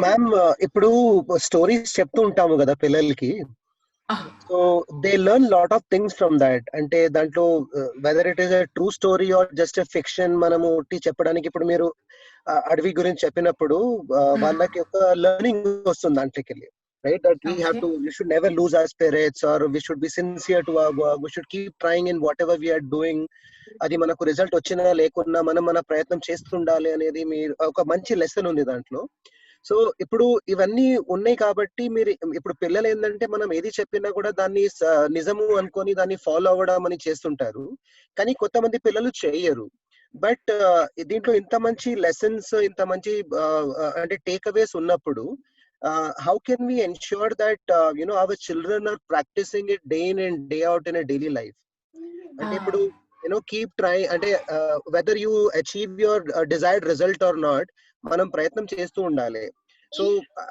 ma'am ఇప్పుడు stories చెప్తూ ఉంటాము కదా పిల్లలకి so they learn lot of things from that అంటే దాంట్లో whether it is a true story or just a fiction మనము చెప్పడానికి ఇప్పుడు మీరు అడవి గురించి చెప్పినప్పుడు వాళ్ళకి ఒక లెర్నింగ్ వస్తుంది దాంట్లోకి వెళ్ళి right that we have to we should never lose our spirits or we should be sincere to our work we should keep trying in whatever we are doing అది మనకు రిజల్ట్ వచ్చినా లేకున్నా మనం మన ప్రయత్నం చేస్తుండాలి అనేది మీరు ఒక మంచి లెసన్ ఉంది దాంట్లో సో ఇప్పుడు ఇవన్నీ ఉన్నాయి కాబట్టి మీరు ఇప్పుడు పిల్లలు ఏంటంటే మనం ఏది చెప్పినా కూడా దాన్ని నిజము అనుకొని దాన్ని ఫాలో అవ్వడం అని చేస్తుంటారు కానీ కొంతమంది పిల్లలు చేయరు బట్ దీంట్లో ఇంత మంచి లెసన్స్ ఇంత మంచి అంటే టేక్ అవేస్ ఉన్నప్పుడు how can we ensure that our children are practicing it day in and day out in a daily life అంటే ఇప్పుడు keep trying అంటే whether you achieve your desired result or not మనం ప్రయత్నం చేస్తూ ఉండాలి సో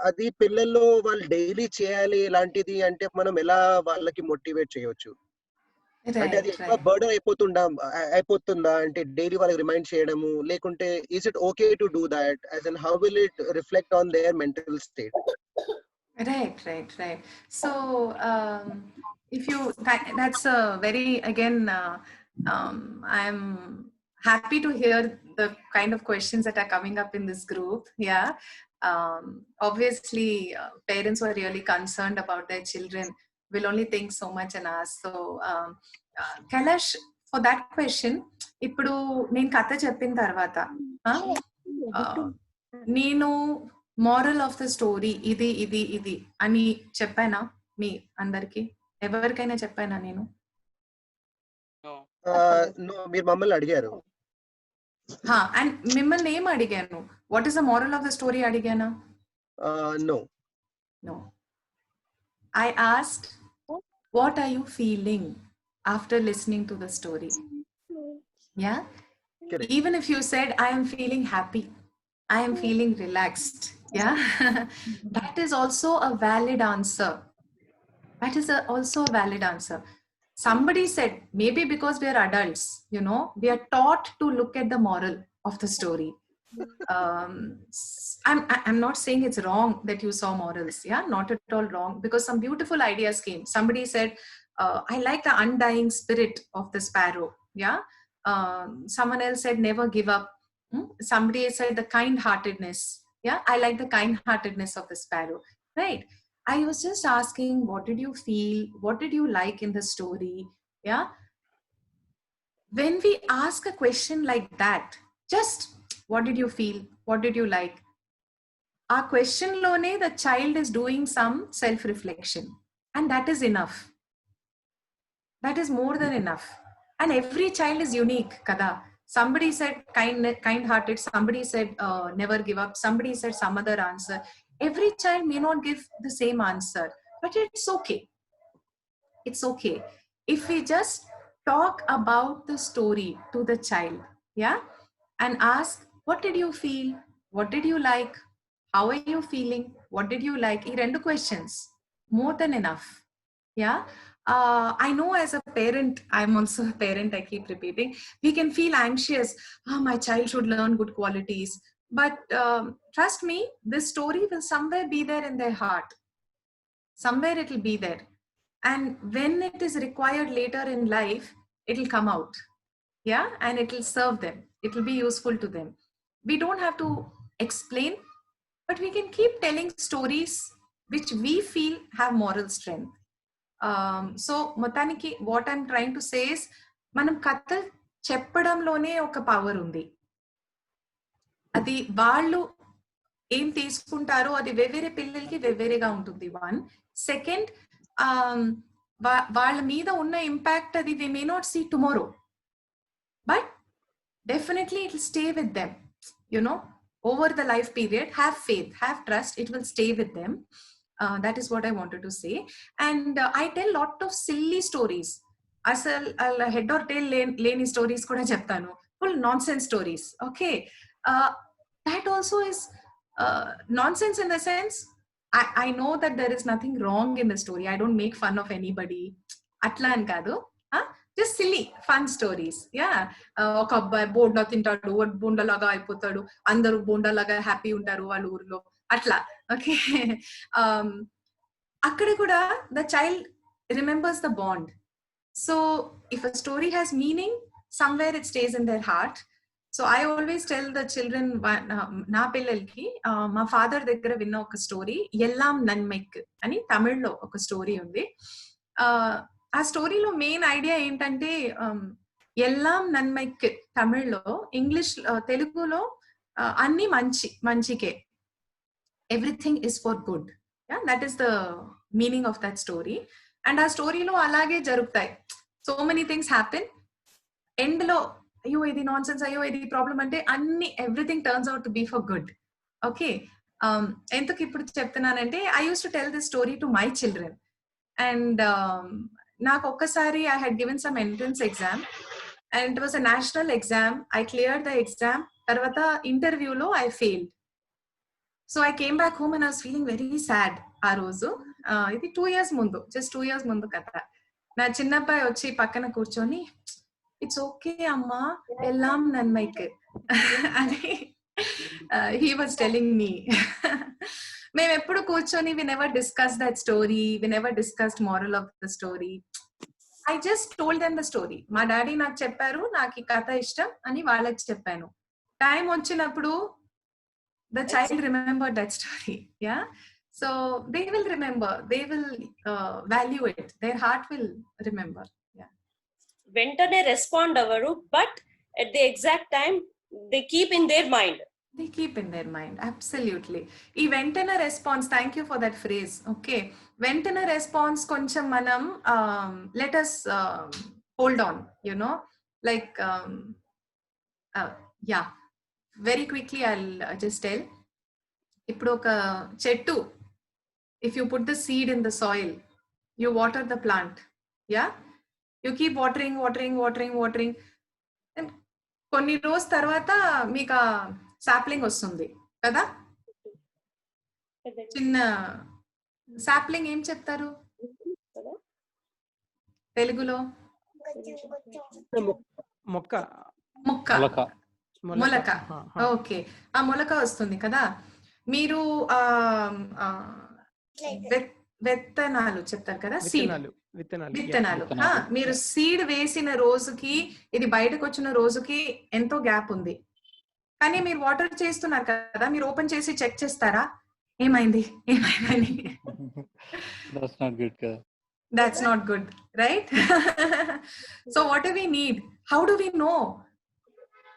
అది పిల్లల్లో వాళ్ళు డైలీ చేయాలి ఇలాంటిది అంటే మనం ఎలా వాళ్ళకి మోటివేట్ చేయొచ్చు అంటే అది ఎక్కువ బర్డన్ అయిపోతుందా అంటే డైలీ వాళ్ళకి రిమైండ్ చేయడము లేకుంటే is it okay to do that as and how will it reflect on their mental state Right. So if you that's a very again I'm happy to hear the kind of questions that are coming up in this group. Yeah. Obviously parents who are really concerned about their children will only think so much and ask. So Kailash, for that question, ఇప్పుడు నేను కథ చెప్పిన తర్వాత నేను moral of the story ఇది ఇది ఇది అని చెప్పానా మీ అందరికి? ఎవరికైనా చెప్పానా నేను? No, మీరు మమ్మల్ని అడిగారు. అండ్ మిమ్మల్ని ఏం అడిగాను? What is the moral of the story అడిగానా? No. No. I asked, what are you feeling after listening to the story? Yeah. Correct. Even if you said, I am feeling happy, I am feeling relaxed. Yeah. That is also a valid answer. That is also a valid answer. Somebody said, maybe because we are adults, you know, we are taught to look at the moral of the story. I'm not saying it's wrong that you saw morals. Yeah, not at all wrong, because some beautiful ideas came. Somebody said, I like the undying spirit of the sparrow. Yeah. Someone else said, never give up. Somebody said the kind-heartedness. Yeah, I like the kind-heartedness of the sparrow. Right. I was just asking, what did you feel? What did you like in the story? Yeah. When we ask a question like that, just what did you feel? What did you like? Our question lone, the child is doing some self-reflection, and that is enough. That is more than enough. And every child is unique, kada. Somebody said kind-hearted, somebody said never give up, somebody said some other answer. Every child may not give the same answer, but it's okay. It's okay. If we just talk about the story to the child, yeah, and ask, what did you feel? What did you like? How are you feeling? What did you like? These two questions, more than enough. Yeah. I know as a parent, I'm also a parent, I keep repeating, we can feel anxious. My child should learn good qualities. But trust me, this story will somewhere be there in their heart. Somewhere it will be there. And when it is required later in life, it will come out. Yeah. And it will serve them. It will be useful to them. We don't have to explain, but we can keep telling stories which we feel have moral strength. So మొత్తానికి what I'm trying to say is, మనం కథలు చెప్పడంలోనే ఒక power ఉంది. అది వాళ్ళు ఏం తీసుకుంటారో అది వేరే పిల్లలకి వేరేగా ఉంటుంది. వన్. సెకండ్, వాళ్ళ మీద ఉన్న ఇంపాక్ట్ అది they may not see tomorrow, but definitely it will stay with them. You know, over the life period, have faith, have trust, it will stay with them. That is what I wanted to say. And I tell lot of silly stories. I'll head or tail lane stories kuda cheptanu, full nonsense stories. Okay. That also is nonsense in the sense, I know that there is nothing wrong in the story. I don't make fun of anybody. Atla an kadu. Just silly fun stories. Yeah. Oka abbai bonda tintadu, bonda laga ayipotadu, andaru bonda laga happy untaru vaalla urlo, atla. Okay. Akkada kuda the child remembers the bond. So if a story has meaning, somewhere it stays in their heart. So I always tell the children, na pillalki ma father daggara vinna oka story, ellam nanmaikku ani Tamil lo oka story undi. ఆ స్టోరీలో main idea ఏంటంటే, ఎల్లాం నన్మైక్ తమిళ్లో, English తెలుగులో అన్ని మంచికే, everything is for good. That is the meaning of that story. And ఆ స్టోరీలో అలాగే జరుగుతాయి. So many things happen. End లో అయ్యో ఇది నాన్ సెన్స్, అయ్యో ఇది ప్రాబ్లం అంటే అన్ని everything turns out to be for good. Okay. ఎందుకు ఇప్పుడు చెప్తున్నానంటే, I use to tell this story to my children. And నాకు ఒక్కసారి I had given some entrance exam and it was a national exam. I cleared the exam. తర్వాత ఇంటర్వ్యూలో I failed. So I came back home and I was feeling very sad ఆ రోజు. ఇది 2 years ముందు, just 2 years ముందు కదా. నా చిన్నబ్బాయి వచ్చి పక్కన కూర్చొని, ఇట్స్ ఓకే అమ్మా, ఎల్లాం నన్మైక్ అని he was telling me. మేము ఎప్పుడు కూర్చొని we never discuss that story, we never discussed moral of the story. I just told them the story. మా డాడీ నాకు చెప్పారు, నాకు ఈ కథ ఇష్టం అని వాళ్ళకి చెప్పాను. టైం వచ్చినప్పుడు the child remembered that story. Yeah, so they will remember, they will value it, their heart will remember. Yeah, వెంటనే రెస్పాండ్ అవ్వరు, but at the exact time they keep in their mind. they keep in their mind, absolutely. ఈ వెంటనే response, thank you for that phrase. Okay, వెంటనే response కొంచెం మనం let us hold on, you know, like yeah, very quickly I'll just tell. ఇప్పుడు ఒక చెట్టు, if you put the seed in the soil, you water the plant, yeah, you keep watering and కొన్ని రోజు తర్వాత మీకు sapling వస్తుంది కదా. చిన్న సాప్లింగ్ ఏం చెప్తారు తెలుగులో? మొక్క. మొలక. ఓకే, ఆ మొలక వస్తుంది కదా. మీరు విత్తనాలు చెప్తారు కదా, విత్తనాలు. మీరు సీడ్ వేసిన రోజుకి ఇది బయటకు వచ్చిన రోజుకి ఎంతో గ్యాప్ ఉంది, కానీ మీరు వాటర్ చేస్తున్నారు కదా, మీరు ఓపెన్ చేసి చెక్ చేస్తారా ఏమైంది ఏమైందని? That's not good, right? So what do we need? How do we know?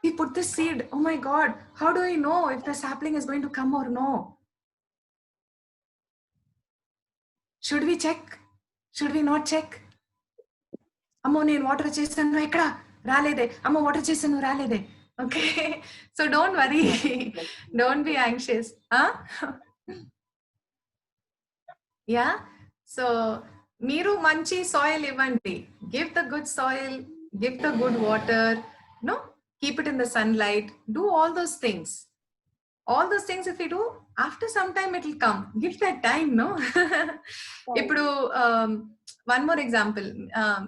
We put the seed. Oh my God, how do we know if the sapling is going to come or no? Should we check? Should we not check? Ammo nenu water chesanu ekkada ralede, ammo water chesanu ralede. Okay, so don't worry. Don't be anxious, huh? Yeah, so మీరు మంచి soil ఇవ్వండి, give the good soil, give the good water, no, keep it in the sunlight, do all those things. If you do, after some time it will come. Give that time, no? ఇప్పుడు one more example,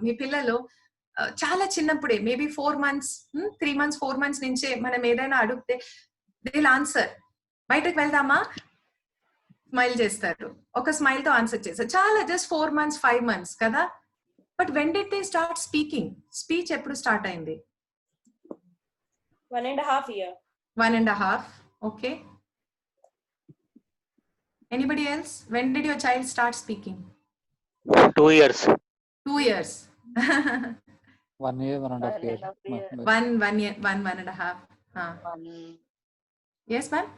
మీ పిల్లలు చాలా చిన్నప్పుడే, maybe 4 months, 3 months, 4 months నుంచే మనం ఏదైనా అడిగితే they will answer. బయటకు వెళ్దామా, స్మైల్ చేస్తారు, ఒక స్మైల్ తో ఆన్సర్ చేస్తారు. చాలా జస్ట్ 4 months, 5 months కదా. But when did they start speaking? Speech ఎప్పుడు స్టార్ట్ అయింది? 1.5 years. 1.5. Okay. Anybody else? When did your child start speaking? 2 years. 2 years. 1 year, 1.5 years. 1 year, 1.5. Yes, ma'am.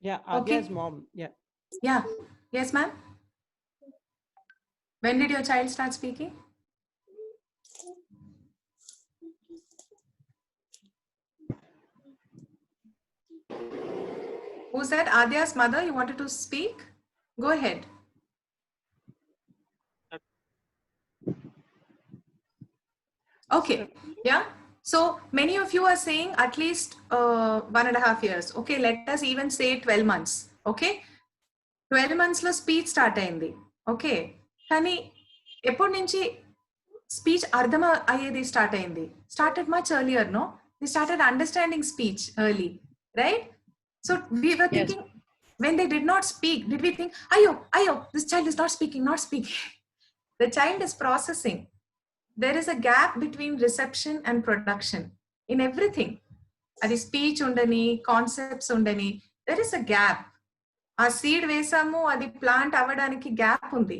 Yeah, Adya's mom. Yeah. Yes, ma'am. When did your child start speaking? Who said? Adya's mother, you wanted to speak? Go ahead. Okay, yeah. So many of you are saying at least 1.5 years. Okay, let us even say 12 months. Okay, 12 months lo speech start ayindi. Okay, కానీ ఎప్పటి నుంచి speech అర్థం అయ్యేది start అయింది? Started much earlier, no? They started understanding speech early, right? So we were thinking, when they did not speak, did we think, ayo, this child is not speaking. The child is processing. There is a gap between reception and production in everything. Adi speech undani, concepts undani, there is a gap. ఆ seed వేసాము, అది plant అవ్వడానికి gap ఉంది.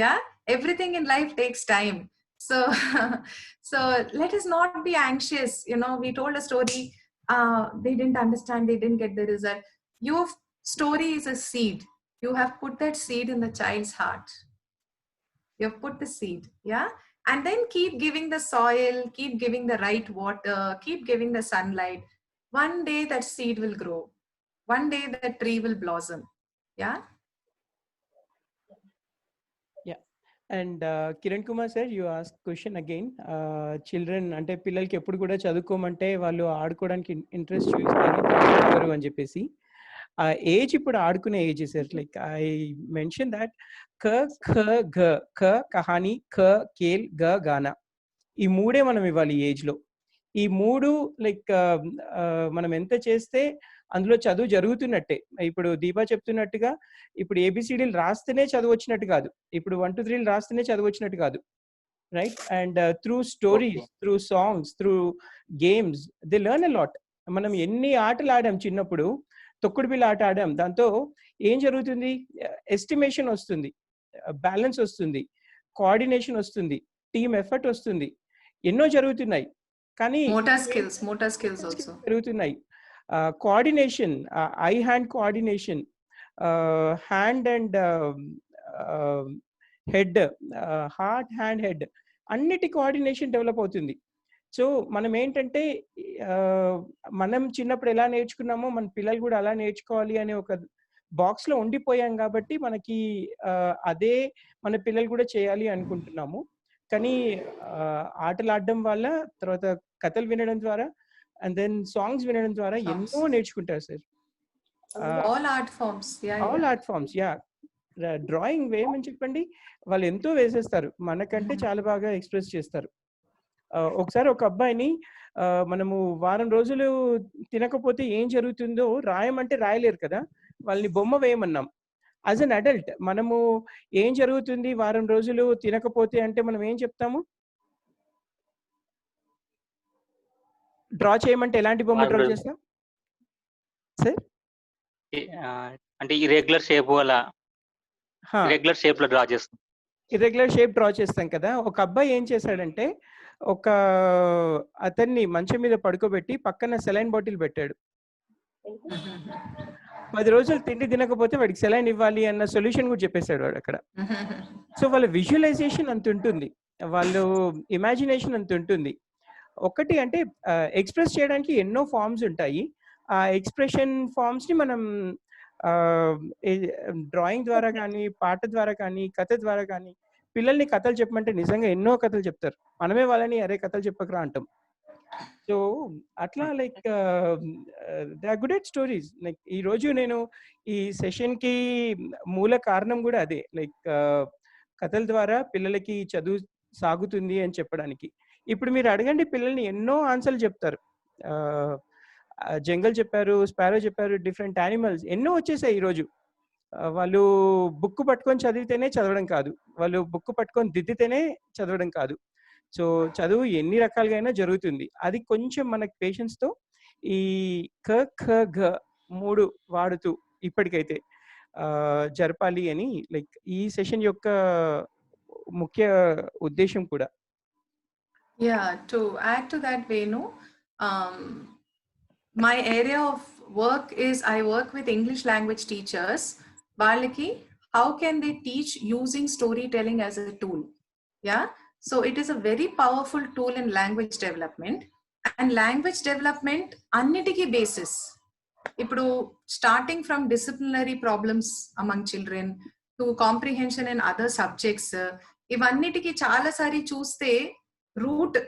Yeah, everything in life takes time. So let us not be anxious. You know, we told a story, they didn't understand, they didn't get the result. Your story is a seed. You have put that seed in the child's heart. You have put the seed, yeah, and then keep giving the soil, keep giving the right water, keep giving the sunlight. One day that seed will grow. One day the tree will blossom. Yeah. And Kiran Kumar sir, you asked question again. Children అంటే పిల్లలకి ఎప్పుడు కూడా చదువుకోమంటే వాళ్ళు ఆడుకోవడానికి interest చూపిస్తారు అని చెప్పేసి, ఆ ఏజ్ ఇప్పుడు ఆడుకునే age sir. Like I mention that క ఖ గ, ఖ కహాని, ఖ ఖేల్, గ గానా. ఈ మూడే మనం ఇవ్వాలి ఈ ఏజ్ లో. ఈ మూడు లైక్ మనం ఎంత చేస్తే అందులో చదువు జరుగుతున్నట్టే. ఇప్పుడు దీపా చెప్తున్నట్టుగా ఇప్పుడు ఏబిసిడీలు రాస్తేనే చదువు వచ్చినట్టు కాదు, ఇప్పుడు 1 2 3 రాస్తేనే చదువు వచ్చినట్టు కాదు, right? And through stories, through songs, through games they learn a lot. మనం ఎన్ని ఆటలు ఆడాం చిన్నప్పుడు, తొక్కుడు బిళ్ళ ఆట ఆడాం, దాంతో ఏం జరుగుతుంది? ఎస్టిమేషన్ వస్తుంది, బ్యాలెన్స్ వస్తుంది, కోఆర్డినేషన్ వస్తుంది, టీమ్ ఎఫర్ట్ వస్తుంది, ఎన్నో జరుగుతున్నాయి. కానీ motor skills also జరుగుతున్నాయి. Coordination, I hand coordination, hand and head, heart hand head, అన్నిటి కోఆర్డినేషన్ డెవలప్ అవుతుంది. సో మనం ఏంటంటే మనం చిన్నప్పుడు ఎలా నేర్చుకున్నామో మన పిల్లలు కూడా అలా నేర్చుకోవాలి అనే ఒక బాక్స్ లో ఉండిపోయాం కాబట్టి మనకి అదే మన పిల్లలు కూడా చేయాలి అనుకుంటున్నాము. కానీ ఆటలు ఆడడం వల్ల, తర్వాత కథలు వినడం ద్వారా, అండ్ దెన్ సాంగ్స్ వినడం ద్వారా ఎన్నో నేర్చుకుంటారు sir. all art forms. All art forms, yeah. Drawing వేయమని చెప్పండి, వాళ్ళు ఎంతో వేసేస్తారు, మనకంటే చాలా బాగా ఎక్స్ప్రెస్ చేస్తారు. ఒకసారి ఒక అబ్బాయిని మనము వారం రోజులు తినకపోతే ఏం జరుగుతుందో రాయమంటే రాయలేరు కదా, వాళ్ళని బొమ్మ వేయమన్నాం. యాజ్ అన్ అడల్ట్ మనము ఏం జరుగుతుంది వారం రోజులు తినకపోతే అంటే మనం ఏం చెప్తాము? డ్రా చేయమంటే ఎలాంటి బొమ్మ డ్రా చేస్తాం సార్? అంటే ఇర్రెగ్యులర్ షేప్ అలా రెగ్యులర్ షేప్ లో డ్రా చేస్తాం. ఇర్రెగ్యులర్ షేప్ డ్రా చేస్తాం కదా. ఒక అబ్బాయి ఏం చేశాడంటే ఒక అతన్ని మంచం మీద పడుకోబెట్టి పక్కన సెలైన్ బాటిల్ పెట్టాడు. 10 రోజులు తిండి తినకపోతే వాడికి సెలైన్ ఇవ్వాలి అన్న సొల్యూషన్ కూడా చెప్పేశాడు వాడు అక్కడ. సో వాళ్ళ విజువలైజేషన్ అంత ఉంటుంది, వాళ్ళు ఇమాజినేషన్ అంత ఉంటుంది. ఒకటి అంటే ఎక్స్ప్రెస్ చేయడానికి ఎన్నో ఫార్మ్స్ ఉంటాయి. ఆ ఎక్స్ప్రెషన్ ఫార్మ్స్ ని మనం డ్రాయింగ్ ద్వారా కానీ, పాట ద్వారా కానీ, కథ ద్వారా కానీ, పిల్లల్ని కథలు చెప్పమంటే నిజంగా ఎన్నో కథలు చెప్తారు, మనమే వాళ్ళని అరే కథలు చెప్పకరా అంటాం. సో అట్లా like they are good at stories. Like ఈ రోజు నేను ఈ సెషన్ కి మూల కారణం కూడా అదే, లైక్ కథల ద్వారా పిల్లలకి చదువు సాగుతుంది అని చెప్పడానికి. ఇప్పుడు మీరు అడగండి పిల్లల్ని, ఎన్నో ఆన్సర్లు చెప్తారు. జంగల్ చెప్పారు, స్పారో చెప్పారు, డిఫరెంట్ యానిమల్స్ ఎన్నో వచ్చేసాయి ఈరోజు. వాళ్ళు బుక్ పట్టుకొని చదివితేనే చదవడం కాదు, వాళ్ళు బుక్ పట్టుకొని దిద్దితేనే చదవడం కాదు. సో చదువు ఎన్ని రకాలుగా అయినా జరుగుతుంది. అది కొంచెం మనకి పేషెన్స్ తో ఈ క ఖ ఘ 3 వాడుతూ ఇప్పటికైతే జరపాలి అని లైక్ ఈ సెషన్ యొక్క ముఖ్య ఉద్దేశం కూడా. Yeah, to add to that, Venu, my area of work is I work with English language teachers. Valaki, how can they teach using storytelling as a tool? Yeah, so it is a very powerful tool in language development. And language development annitiki basis. Ippudu starting from disciplinary problems among children to comprehension in other subjects, ivannitiki chaala sari chuste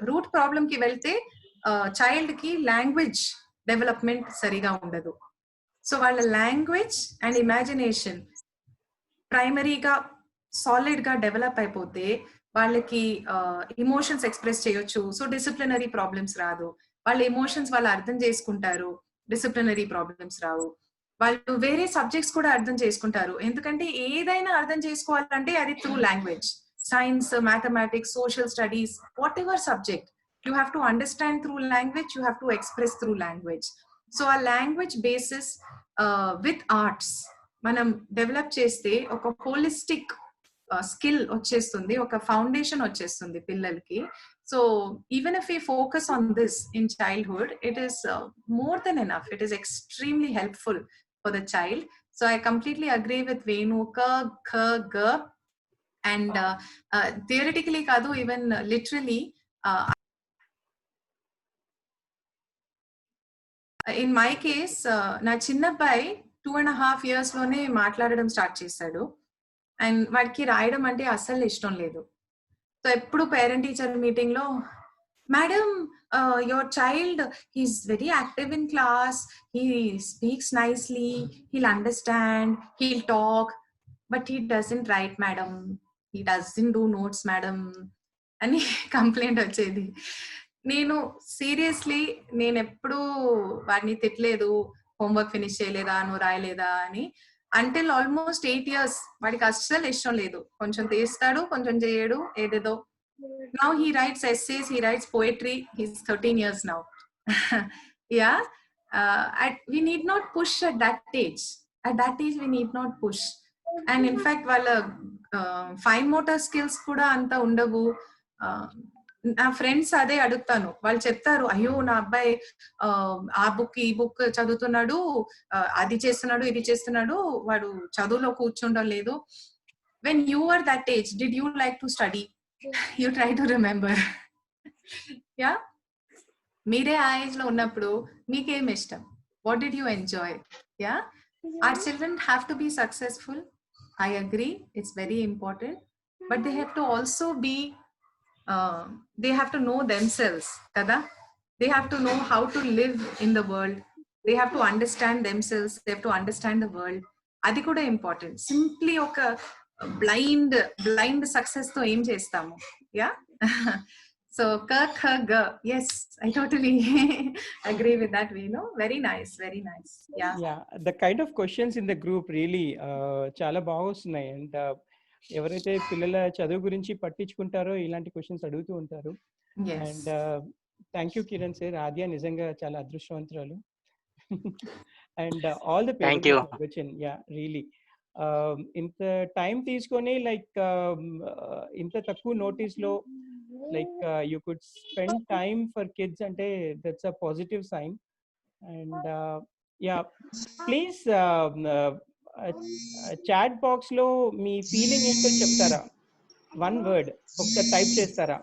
root problem కి వెళ్తే child కి language development సరిగా ఉండదు. So వాళ్ళ language and imagination ప్రైమరీగా solid గా develop అయిపోతే వాళ్ళకి ఇమోషన్స్ ఎక్స్ప్రెస్ చేయొచ్చు. సో డిసిప్లినరీ ప్రాబ్లమ్స్ రాదు, వాళ్ళ ఎమోషన్స్ వాళ్ళు అర్థం చేసుకుంటారు, డిసిప్లినరీ ప్రాబ్లమ్స్ రావు. వాళ్ళు వేరే సబ్జెక్ట్స్ కూడా అర్థం చేసుకుంటారు, ఎందుకంటే ఏదైనా అర్థం చేసుకోవాలంటే అది through language. Science, mathematics, social studies, whatever subject, you have to understand through language, you have to express through language. So a language basis with arts manam develop cheste oka holistic skill vachestundi, oka foundation vachestundi pillalki. So even if we focus on this in childhood, it is more than enough. It is extremely helpful for the child. So I completely agree with Venu. Ka kha ga. And theoretically kadu, even literally, in my case na chinnabbai 2.5 years lone maatladadam start chesadu, and vadiki raayadam ante asalu ishtam ledu. So eppudu parent teacher meeting lo, madam, your child, he's very active in class, he speaks nicely, he'll understand, he'll talk, but he doesn't write, madam. He doesn't do notes, madam. అని complaint వచ్చేది. నేను seriously నేను ఎప్పుడూ వాడిని తిట్టలేదు, homework finish చేయలేదా, నువ్వు రాయలేదా అని. అంటిల్ ఆల్మోస్ట్ 8 years వాడికి అస్సలు ఇష్టం లేదు. కొంచెం తీస్తాడు, కొంచెం చేయడు, ఏదేదో. Now he writes essays, he writes poetry. He's 13 years now. Yeah. We need not push at that age. At that age, we need not push. And in fact, వాళ్ళ fine motor skills కూడా అంత ఉండవు. నా friends అదే అడుగుతాను, వాళ్ళు చెప్తారు, అయ్యో నా అబ్బాయి ఆ బుక్ ఈ బుక్ చదువుతున్నాడు, అది చేస్తున్నాడు, ఇది చేస్తున్నాడు, వాడు చదువులో కూర్చుండడం లేదు. When you were that age, did you like to study? You try to remember. Yeah. మీరే ఆ ఏజ్ లో ఉన్నప్పుడు మీకేం ఇష్టం? What did you enjoy? Yeah. Our children have to be successful. I agree. It's very important. But they have to also be, they have to know themselves. Kada? They have to know how to live in the world. They have to understand themselves. They have to understand the world. అది కూడా important. Simply ఒక blind success తో ఏం చేస్తాము? Yeah. So yes, I totally agree with that, Venu. Very nice, very nice. Yeah, the kind of questions in the group really చాలా బాగా వస్తున్నాయి. And ఎవరైతే పిల్లల చదువు గురించి పట్టించుకుంటారో ఇలాంటి క్వశ్చన్స్ అడుగుతూ ఉంటారు. And thank you Kiran sir. Aadya నిజంగా చాలా అదృష్టవంతురాలు. And all the parents, yeah really ఇంత టైం తీసుకొని లైక్ ఇంత తక్కువ నోటీస్ లో like you could spend time for kids ante that's a positive sign. And yeah, please chat box lo me feeling ఏంటో చెప్తారా? one word ఒకసారి type చేస్తారా?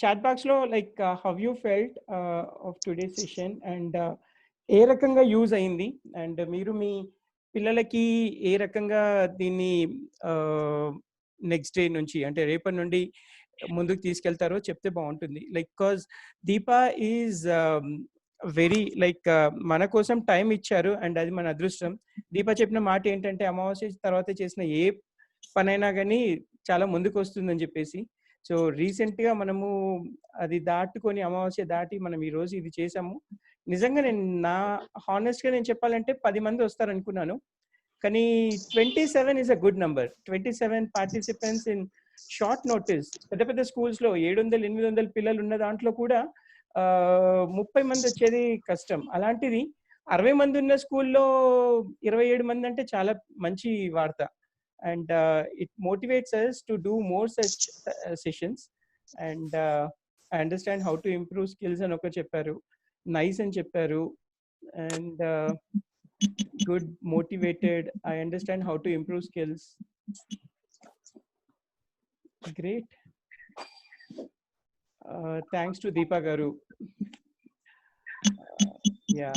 chat box లో like how you felt of today's session and ఏ రకంగా use అయింది, and మీరు మీ పిల్లలకి ఏ రకంగా దీన్ని నెక్స్ట్ డే నుంచి అంటే రేపటి నుండి ముందుకు తీసుకెళ్తారో చెప్తే బాగుంటుంది. Like cause Deepa is very like మన కోసం టైం ఇచ్చారు అండ్ అది మన అదృష్టం. దీపా చెప్పిన మాట ఏంటంటే అమావాస్య తర్వాత చేసిన ఏ పనైనా కానీ చాలా ముందుకు వస్తుందని చెప్పేసి. సో రీసెంట్గా మనము అది దాటుకొని అమావాస్య దాటి మనం ఈరోజు ఇది చేసాము. నిజంగా నేను నా హానెస్ట్గా నేను చెప్పాలంటే 10 మంది వస్తారు అనుకున్నాను, కానీ 27 is a good number. 27 participants in short notice. పెద్ద పెద్ద స్కూల్స్లో 700-800 పిల్లలు ఉన్న దాంట్లో కూడా 30 మంది వచ్చేది కష్టం. అలాంటిది 60 మంది ఉన్న స్కూల్లో 27 మంది అంటే చాలా మంచి వార్త. And it motivates us to do more such sessions. And I understand how to improve skills అని ఒక చెప్పారు, nice అని చెప్పారు, and good, motivated. I understand how to improve skills. Great. Thanks to Deepa Garu. Yeah.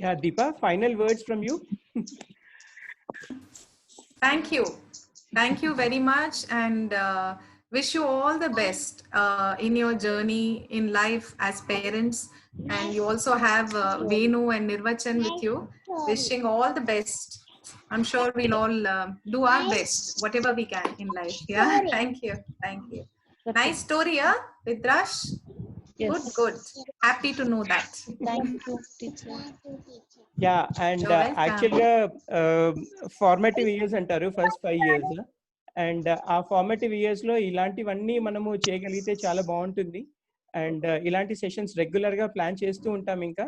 Yeah, Deepa, final words from you. Thank you. Thank you very much, and wish you all the best in your journey in life as parents. And you also have Venu and Nirvachan with you. Wishing all the best. I'm sure we'll all do our best, whatever we can in life. Yeah. Thank you. Thank you. Nice story, huh, Vidrash? Yes. Good. Happy to know that. Thank you, teacher. Yeah, and actually formative years అంటారు first 5 years, and ఆ formative years లో ఇలాంటివన్నీ మనము చేయగలిగితే చాలా బాగుంటుంది. And ఇలాంటి sessions regular గా ప్లాన్ చేస్తూ ఉంటాం. ఇంకా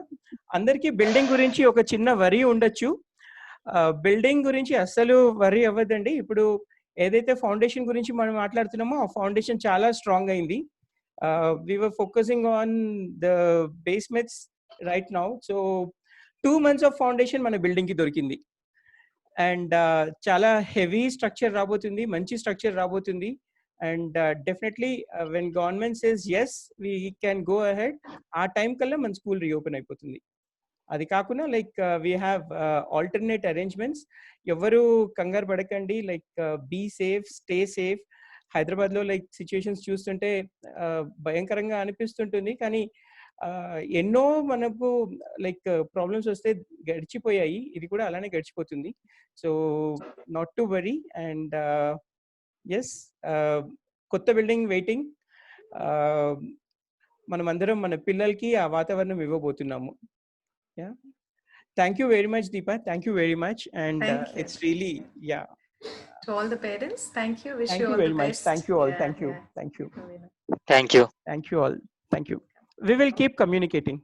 అందరికీ బిల్డింగ్ గురించి ఒక చిన్న వరి ఉండొచ్చు. బిల్డింగ్ గురించి అస్సలు వరి అవ్వదండి. ఇప్పుడు ఏదైతే ఫౌండేషన్ గురించి మనం మాట్లాడుతున్నామో ఆ ఫౌండేషన్ చాలా స్ట్రాంగ్ అయింది. We were focusing on the basements right now. So 2 months of foundation మన బిల్డింగ్ కి దొరికింది. అండ్ చాలా హెవీ స్ట్రక్చర్ రాబోతుంది, మంచి స్ట్రక్చర్ రాబోతుంది. And definitely when government says yes, we can go ahead, ఆ టైం కల్లా మన స్కూల్ రీఓపెన్ అయిపోతుంది. అది కాకుండా like we have alternate arrangements. ఎవరు కంగారు పడకండి, like be safe, stay safe. హైదరాబాద్లో లైక్ సిచ్యుయేషన్స్ చూస్తుంటే భయంకరంగా అనిపిస్తుంటుంది, కానీ ఎన్నో మనకు లైక్ ప్రాబ్లమ్స్ వస్తే గడిచిపోయాయి, ఇది కూడా అలానే గడిచిపోతుంది. So not to worry. And yes, కొత్త బిల్డింగ్ వెయిటింగ్. మనమందరం మన పిల్లలకి ఆ వాతావరణం ఇవ్వబోతున్నాము. Yeah, thank you very much Deepa, thank you very much. And it's really, yeah, To all the parents, thank you. Wish thank you you all very the much. best. Thank you all. Yeah, Thank you. yeah. Thank you. Thank you. Thank you all. Thank you. We will keep communicating.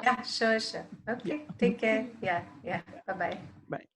Yeah, sure. Okay, take care. Yeah. Bye-bye. Bye.